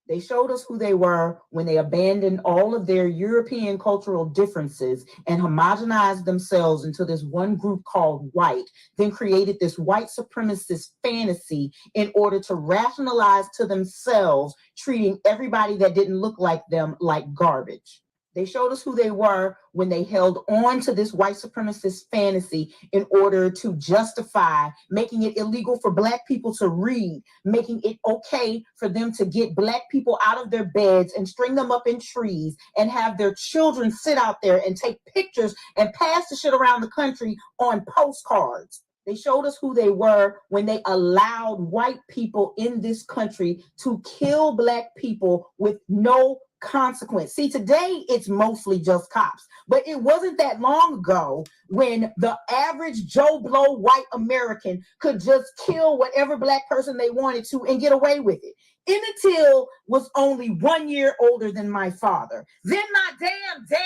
They showed us who they were when they abandoned all of their European cultural differences and homogenized themselves into this one group called white, then created this white supremacist fantasy in order to rationalize to themselves treating everybody that didn't look like them like garbage. They showed us who they were when they held on to this white supremacist fantasy in order to justify making it illegal for Black people to read, making it okay for them to get Black people out of their beds and string them up in trees and have their children sit out there and take pictures and pass the shit around the country on postcards. They showed us who they were when they allowed white people in this country to kill Black people with no consequence. See, today it's mostly just cops, but it wasn't that long ago when the average Joe Blow white American could just kill whatever Black person they wanted to and get away with it. Emmett Till was only 1 year older than my father. Then my damn daddy.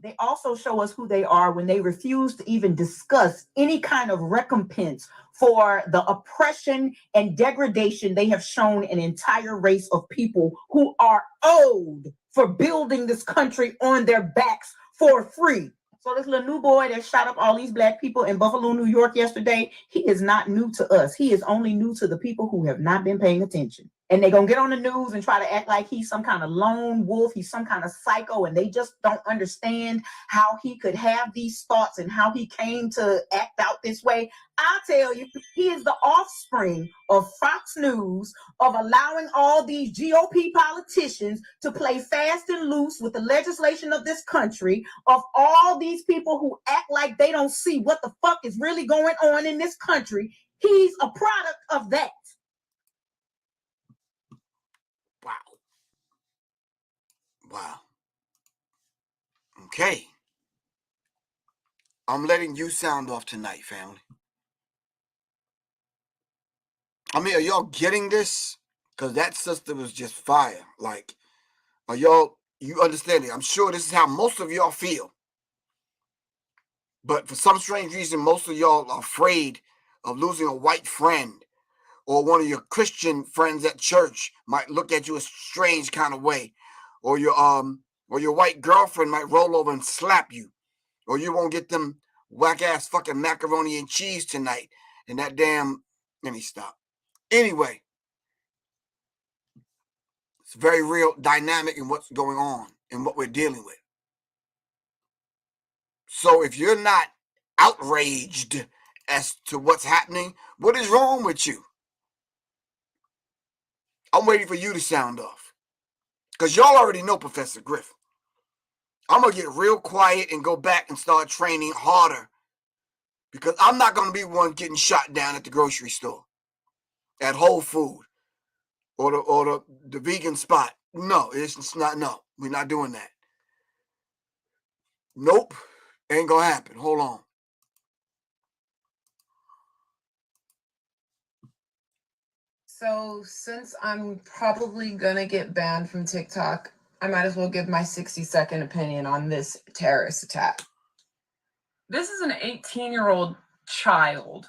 They also show us who they are when they refuse to even discuss any kind of recompense for the oppression and degradation they have shown an entire race of people who are owed for building this country on their backs for free. So this little new boy that shot up all these Black people in Buffalo, New York yesterday, he is not new to us. He is only new to the people who have not been paying attention. And they're going to get on the news and try to act like he's some kind of lone wolf. He's some kind of psycho. And they just don't understand how he could have these thoughts and how he came to act out this way. I'll tell you, he is the offspring of Fox News, of allowing all these GOP politicians to play fast and loose with the legislation of this country, of all these people who act like they don't see what the fuck is really going on in this country. He's a product of that. Wow. Okay. I'm letting you sound off tonight, family. I mean, are y'all getting this? Because that sister was just fire. Like, are y'all, you understand it? I'm sure this is how most of y'all feel. But for some strange reason, most of y'all are afraid of losing a white friend, or one of your Christian friends at church might look at you a strange kind of way, or your white girlfriend might roll over and slap you, or you won't get them whack ass fucking macaroni and cheese tonight, and that damn. Let me stop. Anyway, it's very real dynamic in what's going on and what we're dealing with. So if you're not outraged as to what's happening, what is wrong with you? I'm waiting for you to sound off. Because y'all already know Professor Griff. I'm going to get real quiet and go back and start training harder. Because I'm not going to be one getting shot down at the grocery store, at Whole Food, or the vegan spot. No, it's not. No, we're not doing that. Nope. Ain't going to happen. Hold on. So since I'm probably gonna get banned from TikTok, I might as well give my 60-second opinion on this terrorist attack. This is an 18-year-old child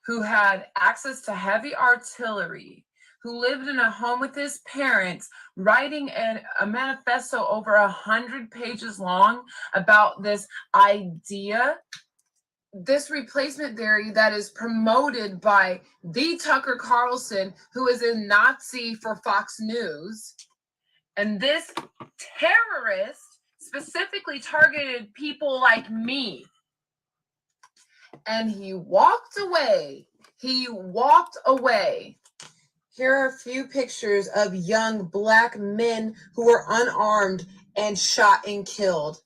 who had access to heavy artillery, who lived in a home with his parents, writing a manifesto over 100 pages long about this idea, this replacement theory that is promoted by the Tucker Carlson, who is a Nazi for Fox News. And this terrorist specifically targeted people like me. And he walked away. He walked away. Here are a few pictures of young Black men who were unarmed and shot and killed.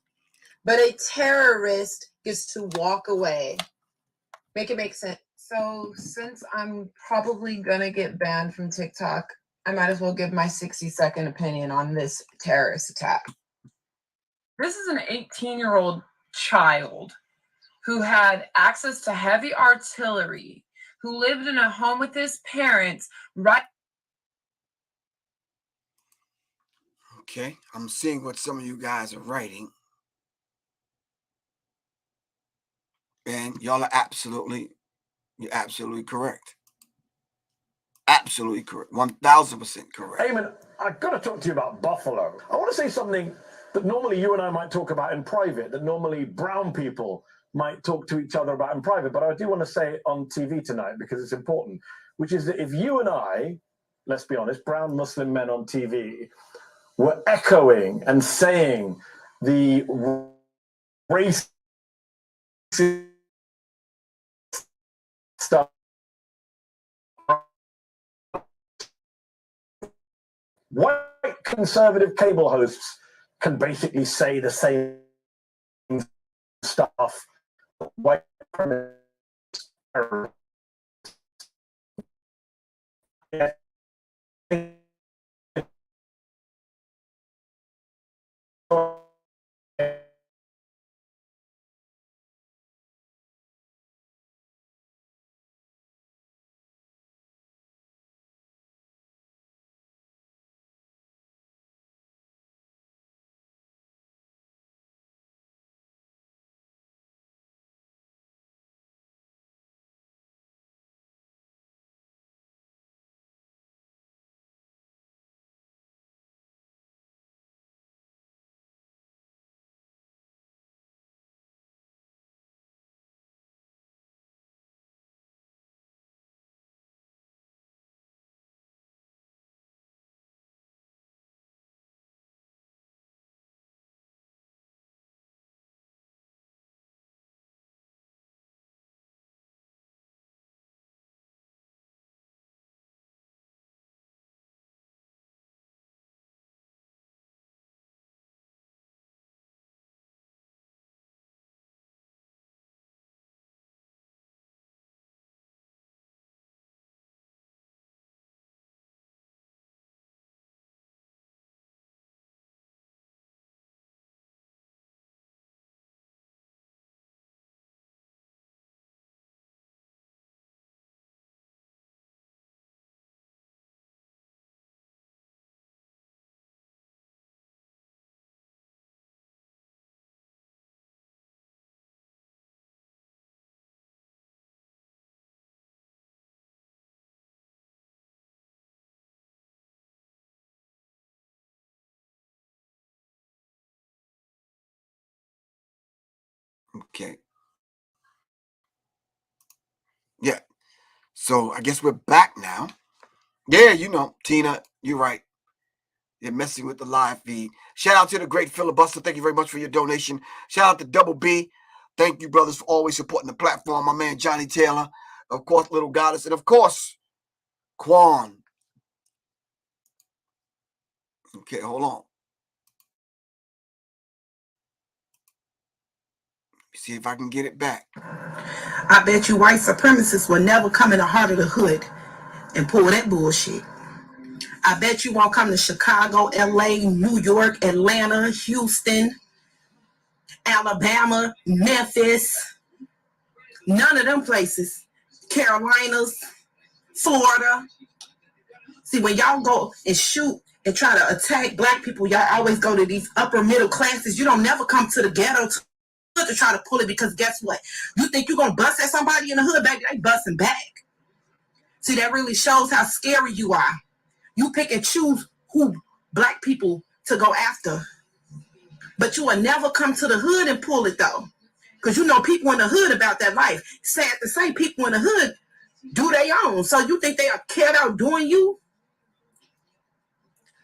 But a terrorist gets to walk away. Make it make sense. So since I'm probably going to get banned from TikTok, I might as well give my 60-second opinion on this terrorist attack. This is an 18-year-old child who had access to heavy artillery, who lived in a home with his parents, right? Okay, I'm seeing what some of you guys are writing. And y'all are you're absolutely correct. Absolutely correct. 1000% correct. Eamon, I've got to talk to you about Buffalo. I want to say something that normally you and I might talk about in private, that normally brown people might talk to each other about in private, but I do want to say it on TV tonight because it's important, which is that if you and I, let's be honest, brown Muslim men on TV, were echoing and saying the racist stuff, white conservative cable hosts can basically say the same stuff. White Okay. Yeah. So I guess we're back now. Yeah, you know, Tina, you're right. You're messing with the live feed. Shout out to the great filibuster. Thank you very much for your donation. Shout out to Double B. Thank you, brothers, for always supporting the platform. My man, Johnny Taylor. Of course, Little Goddess. And of course, Quan. Okay, hold on. Let me see if I can get it back. I bet you white supremacists will never come in the heart of the hood and pull that bullshit. I bet you won't come to Chicago, LA, New York, Atlanta, Houston, Alabama, Memphis, none of them places. Carolinas, Florida. See, when y'all go and shoot and try to attack black people, y'all always go to these upper middle classes. You don't never come to the ghetto to try to pull it, because guess what? You think you're going to bust at somebody in the hood, baby? They busting back. See, that really shows how scary you are. You pick and choose who black people to go after. But you will never come to the hood and pull it, though. Because you know people in the hood about that life. Sad to say, people in the hood do their own. So you think they are cared out doing you?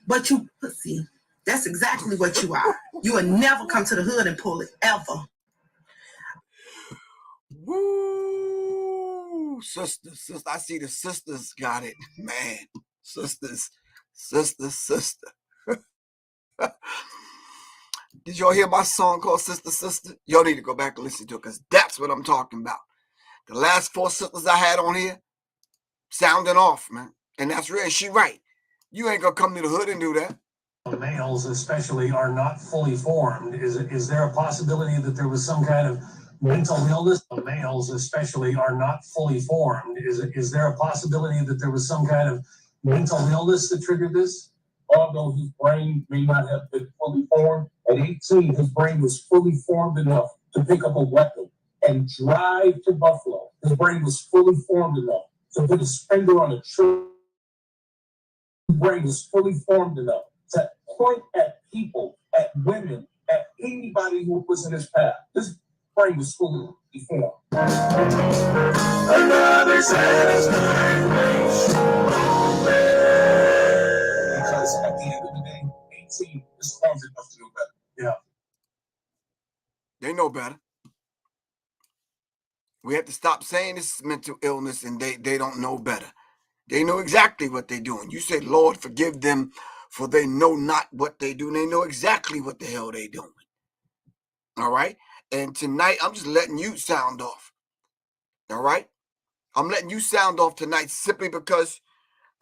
But you pussy. That's exactly what you are. You will never come to the hood and pull it, ever. Woo! Sisters. I see the sisters got it. Man. Sisters, sister. Did y'all hear my song called Sister, Sister? Y'all need to go back and listen to it because that's what I'm talking about. The last 4 sisters I had on here, sounding off, man. And that's real. She right. You ain't gonna come to the hood and do that. Males especially are not fully formed. Is there a possibility that there was some kind of mental illness? Males especially are not fully formed. Is there a possibility that there was some kind of mental illness that triggered this? Although his brain may not have been fully formed, at 18 his brain was fully formed enough to pick up a weapon and drive to Buffalo. His brain was fully formed enough to put his finger on a trigger. His brain was fully formed enough to point at people, at women, at anybody who was in his path. This brain was fully formed. Another satisfying race. Because at the end of the day, 18 is formed enough to do better. Yeah. They know better. We have to stop saying this is mental illness and they don't know better. They know exactly what they're doing. You say, Lord, forgive them, for they know not what they do. And they know exactly what the hell they doing. All right? And tonight, I'm just letting you sound off. All right? I'm letting you sound off tonight simply because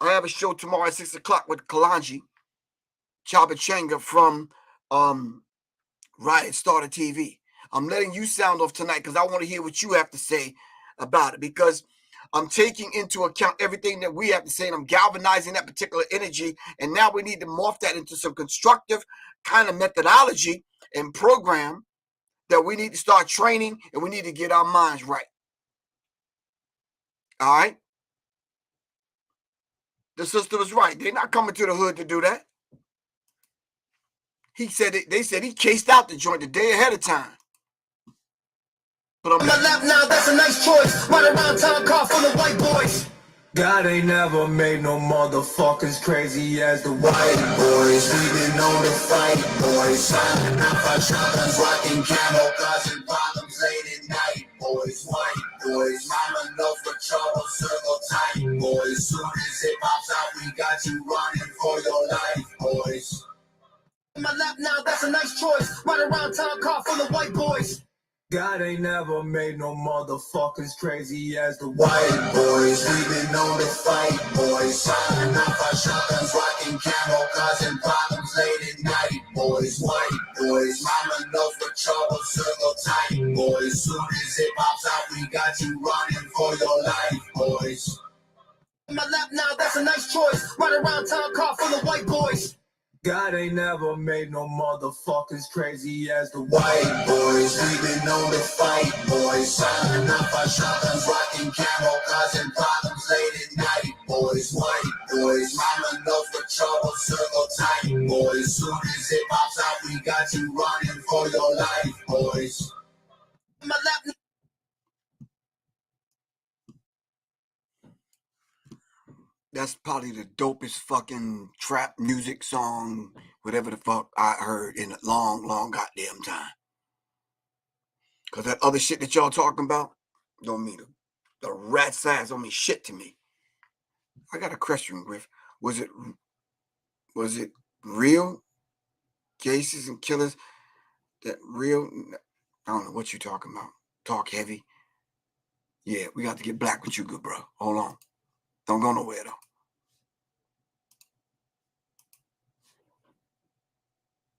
I have a show tomorrow at 6 o'clock with Kalanji Chabachanga from Riot Starter TV. I'm letting you sound off tonight because I want to hear what you have to say about it, because I'm taking into account everything that we have to say, and I'm galvanizing that particular energy. And now we need to morph that into some constructive kind of methodology and program that we need to start training, and we need to get our minds right. All right? The sister was right. They're not coming to the hood to do that. He said they said he cased out the joint the day ahead of time. But on my lap now, that's a nice choice. Right around town, car full of white boys. God ain't never made no motherfuckers crazy as the white boys. We been known to fight, boys. Signing up our shotguns, rocking camo, causing problems late at night, boys. White boys, mama knows what trouble, circle tight, boys. Soon as it pops out, we got you running for your life, boys. On my lap now, that's a nice choice. Right around town, car full of white boys. God ain't never made no motherfuckers crazy as the white boys. We been known to fight, boys. Signing up our shotguns, rocking camo, causing problems late at night, boys. White boys, mama knows what trouble, circle tight, boys. Soon as it pops out, we got you running for your life, boys. On my lap now, that's a nice choice. Right around town, car full of white boys. God ain't never made no motherfuckers crazy as the white boys. We been known to fight, boys. Signing up our shotguns, rocking camo, causing problems late at night, boys. White boys, mama knows what trouble, circle tight, boys. Soon as it pops out, we got you running for your life, boys. My lap. That's probably the dopest fucking trap music song, whatever the fuck I heard in a long, long goddamn time. Because that other shit that y'all talking about don't mean the rat size don't mean shit to me. I got a question, Griff. Was it real cases and killers? That real? I don't know what you talking about. Talk heavy. Yeah, we got to get black with you, good bro. Hold on. Don't go nowhere, though.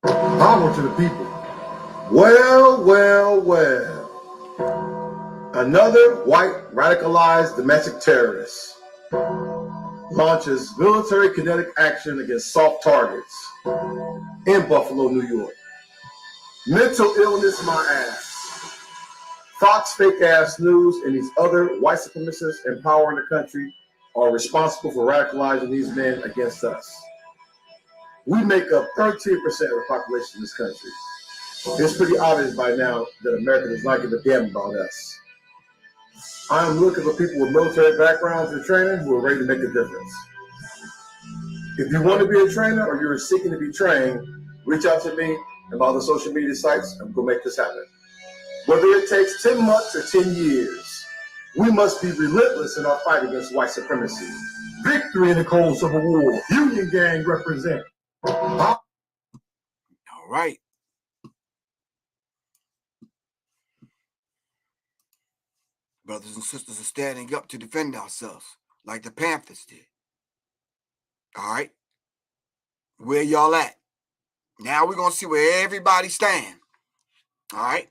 Power to the people. Well, well, well. Another white radicalized domestic terrorist launches military kinetic action against soft targets in Buffalo, New York. Mental illness, my ass. Fox fake ass news and these other white supremacists in power in the country are responsible for radicalizing these men against us. We make up 13% of the population in this country. It's pretty obvious by now that America does not give a damn about us. I am looking for people with military backgrounds and training who are ready to make a difference. If you want to be a trainer or you're seeking to be trained, reach out to me and my other social media sites and we'll make this happen. Whether it takes 10 months or 10 years, We must be relentless in our fight against white supremacy. Victory in the cold civil war. Union gang represent. All right. Brothers and sisters are standing up to defend ourselves, like the Panthers did. All right. Where y'all at? Now we're going to see where everybody stand. All right.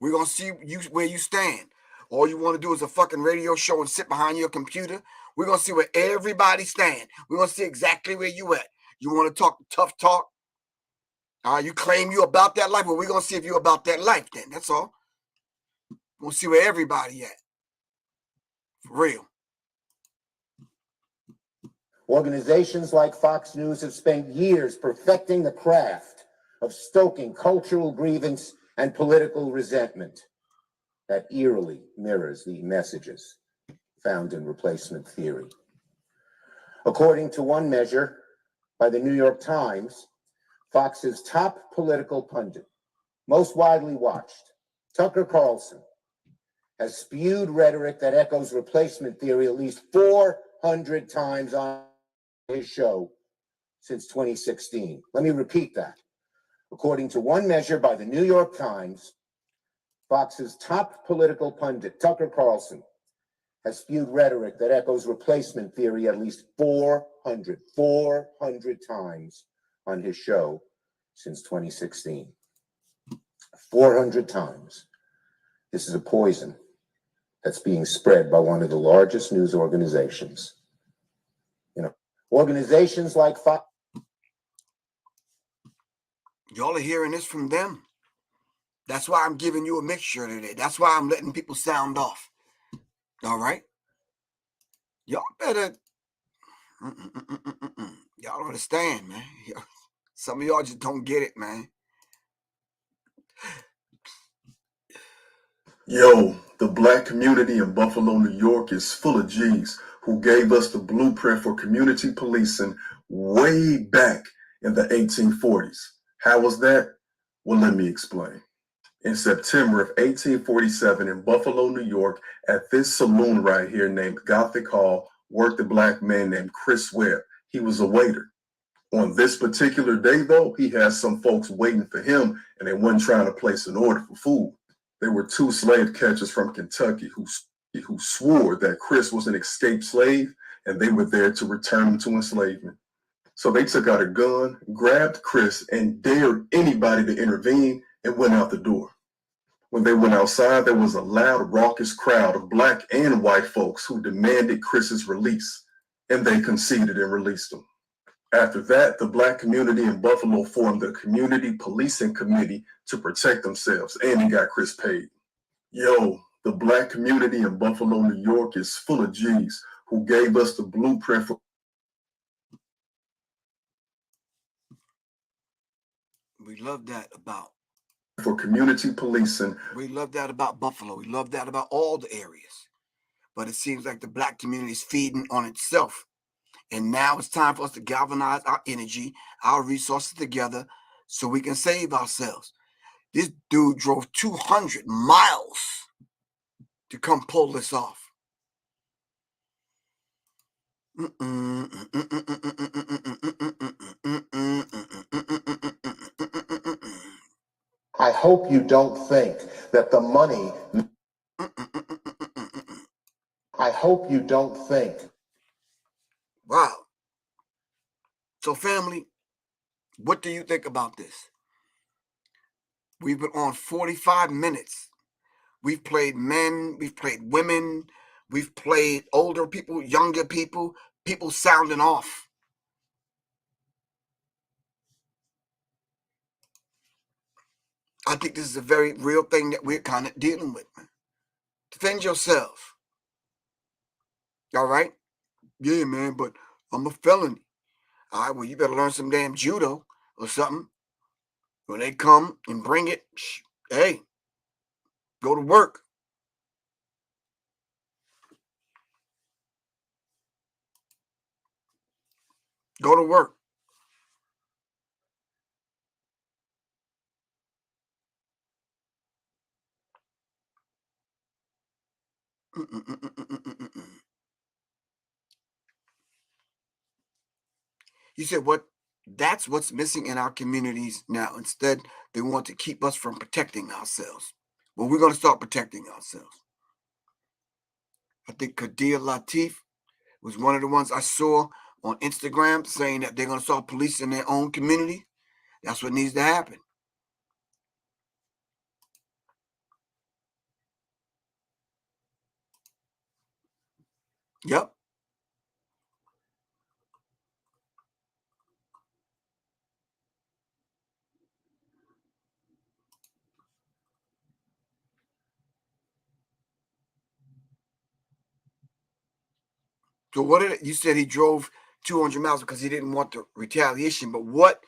We're going to see where you stand. All you want to do is a fucking radio show and sit behind your computer. We're going to see where everybody stand. We're going to see exactly where you at. You want to talk tough talk? You claim you about that life? Well, we're going to see if you're about that life then. That's all. We're going to see where everybody at. For real. Organizations like Fox News have spent years perfecting the craft of stoking cultural grievance and political resentment that eerily mirrors the messages found in replacement theory. According to one measure by the New York Times, Fox's top political pundit, most widely watched, Tucker Carlson, has spewed rhetoric that echoes replacement theory at least 400 times on his show since 2016. Let me repeat that. According to one measure by the New York Times, Fox's top political pundit, Tucker Carlson, has spewed rhetoric that echoes replacement theory at least 400 times on his show since 2016. 400 times. This is a poison that's being spread by one of the largest news organizations. You know, organizations like Fox. Y'all are hearing this from them. That's why I'm giving you a mixture today. That's why I'm letting people sound off. All right? Y'all better... Y'all don't understand, man. Some of y'all just don't get it, man. Yo, the black community in Buffalo, New York is full of G's who gave us the blueprint for community policing way back in the 1840s. How was that? Well, let me explain. In September of 1847 in Buffalo, New York, at this saloon right here named Gothic Hall, worked a black man named Chris Webb. He was a waiter. On this particular day, though, he had some folks waiting for him, and they weren't trying to place an order for food. There were two slave catchers from Kentucky who swore that Chris was an escaped slave, and they were there to return him to enslavement. So they took out a gun, grabbed Chris, and dared anybody to intervene, and went out the door. When they went outside, there was a loud, raucous crowd of black and white folks who demanded Chris's release, and they conceded and released him. After that, the black community in Buffalo formed the Community Policing Committee to protect themselves, and he got Chris paid. Yo, the black community in Buffalo, New York is full of G's who gave us the blueprint for... We love that about... For community policing. We love that about Buffalo. We love that about all the areas. But it seems like the black community is feeding on itself. And now it's time for us to galvanize our energy, our resources together so we can save ourselves. This dude drove 200 miles to come pull this off. I hope you don't think that the money. I hope you don't think. Wow. So family, what do you think about this? We've been on 45 minutes. We've played men, we've played women, we've played older people, younger people, people sounding off. I think this is a very real thing that we're kind of dealing with, man. Defend yourself. All right? Yeah, man, but I'm a felony. All right, well, you better learn some damn judo or something. When they come and bring it, hey, go to work. Go to work. You said what? That's what's missing in our communities now. Instead, they want to keep us from protecting ourselves. Well, we're going to start protecting ourselves. I think Kadir Latif was one of the ones I saw on Instagram saying that they're going to start policing their own community. That's what needs to happen. Yep. So what did you said he drove 200 miles because he didn't want the retaliation, but what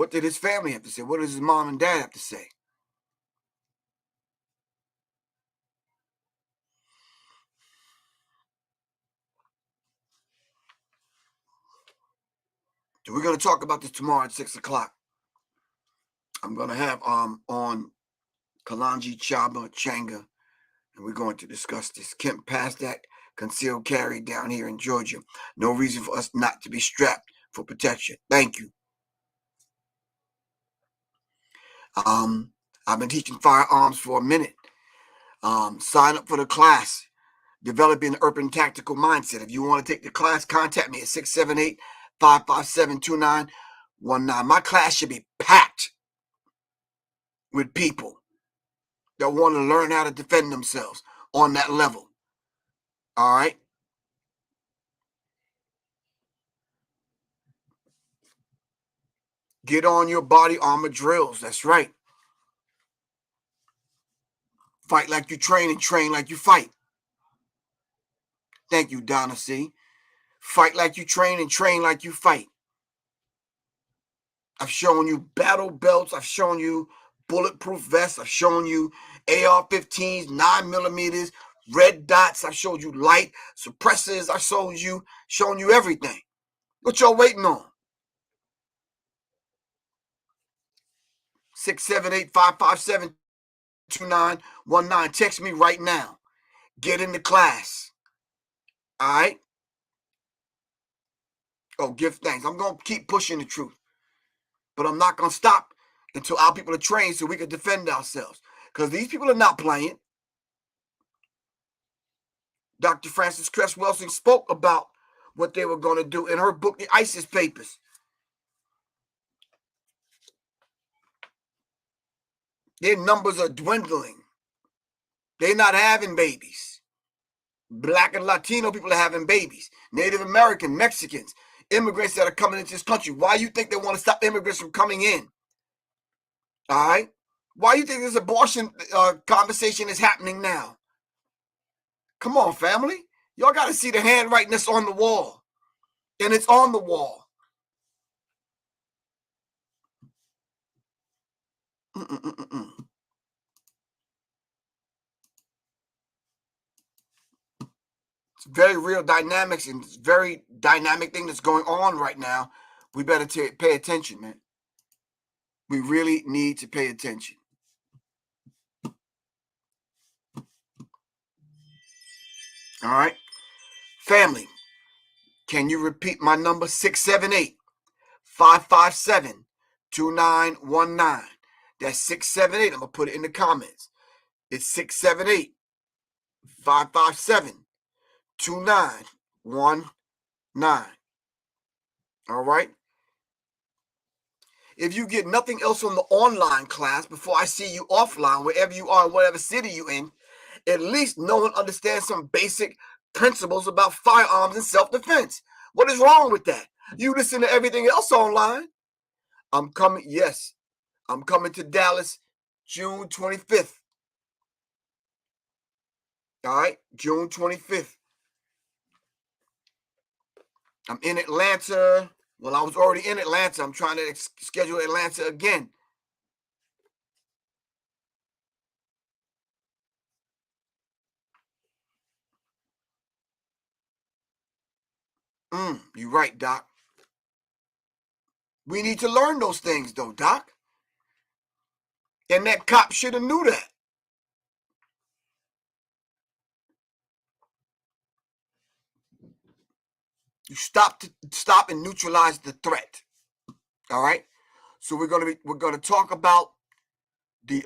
did his family have to say? What does his mom and dad have to say? So we're going to talk about this tomorrow at 6 o'clock. I'm going to have on Kalanji Chaba Changa, and we're going to discuss this. Kemp passed that concealed carry down here in Georgia. No reason for us not to be strapped for protection. Thank you. I've been teaching firearms for a minute. Sign up for the class, Developing the Urban Tactical Mindset. If you want to take the class, contact me at 678-557-2919. My class should be packed with people that want to learn how to defend themselves on that level. All right? Get on your body armor drills. That's right. Fight like you train and train like you fight. Thank you, Donna C. Fight like you train and train like you fight. I've shown you battle belts. I've shown you bulletproof vests. I've shown you AR-15s, 9mm, red dots. I've showed you light suppressors. I've shown you everything. What y'all waiting on? 678-557-2919. Text me right now. Get in the class. All right? Oh, give thanks. I'm going to keep pushing the truth. But I'm not going to stop until our people are trained so we can defend ourselves. Because these people are not playing. Dr. Frances Cress Welsing spoke about what they were going to do in her book, The ISIS Papers. Their numbers are dwindling. They're not having babies. Black and Latino people are having babies. Native American, Mexicans, immigrants that are coming into this country. Why do you think they want to stop immigrants from coming in? All right? Why do you think this abortion conversation is happening now? Come on, family. Y'all got to see the handwriting that's on the wall. And it's on the wall. It's very real dynamics and it's very dynamic thing that's going on right now. We better pay attention, man. We really need to pay attention. All right. Family, can you repeat my number? 678-557-2919. That's 678. I'm going to put it in the comments. It's 678-557-2919. All right. If you get nothing else from the online class before I see you offline, wherever you are, whatever city you're in, at least know and understand some basic principles about firearms and self-defense. What is wrong with that? You listen to everything else online. I'm coming to Dallas June 25th. All right, June 25th. I'm in Atlanta. Well, I was already in Atlanta. I'm trying to schedule Atlanta again. You're right, Doc. We need to learn those things, though, Doc. And that cop should have knew that. You stop and neutralize the threat. All right. So we're gonna talk about the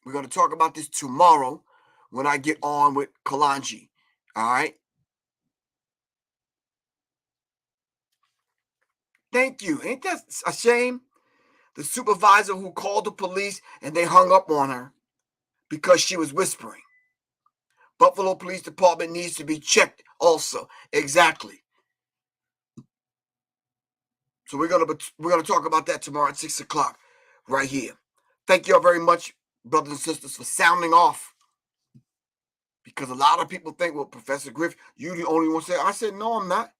we're gonna talk about this tomorrow when I get on with Kalanji. All right. Thank you. Ain't that a shame? The supervisor who called the police and they hung up on her because she was whispering. Buffalo Police Department needs to be checked also. Exactly. So we're gonna talk about that tomorrow at 6 o'clock right here. Thank you all very much, brothers and sisters, for sounding off. Because a lot of people think, well, Professor Griff, you the only one say. I said, no, I'm not.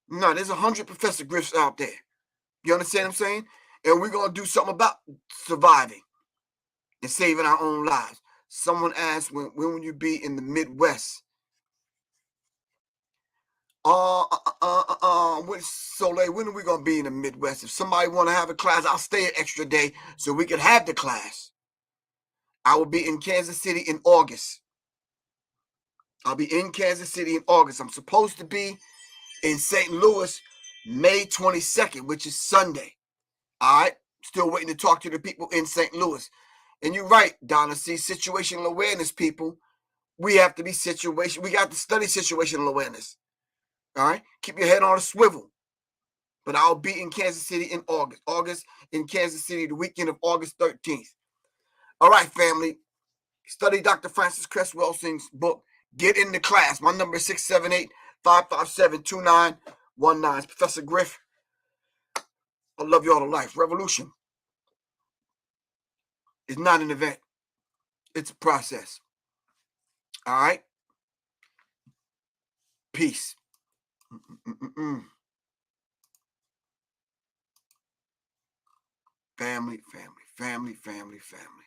No, there's 100 Professor Griffs out there. You understand what I'm saying? And we're gonna do something about surviving and saving our own lives. Someone asked, when will you be in the Midwest? Soleil, when are we gonna be in the Midwest? If somebody want to have a class, I'll stay an extra day so we can have the class. I will be in Kansas City in August. I'll be in Kansas City in August. I'm supposed to be in St. Louis May 22nd, which is Sunday. All right. Still waiting to talk to the people in St. Louis. And you're right, Donna. See, situational awareness, people. We have to be we got to study situational awareness. All right. Keep your head on a swivel. But I'll be in Kansas City in August. August in Kansas City, the weekend of August 13th. All right, family. Study Dr. Francis Cress Welsing's book. Get in the class. My number is 678-557-2919. It's Professor Griff. I love you all to life. Revolution is not an event. It's a process. All right? Peace. Family, family, family, family, family.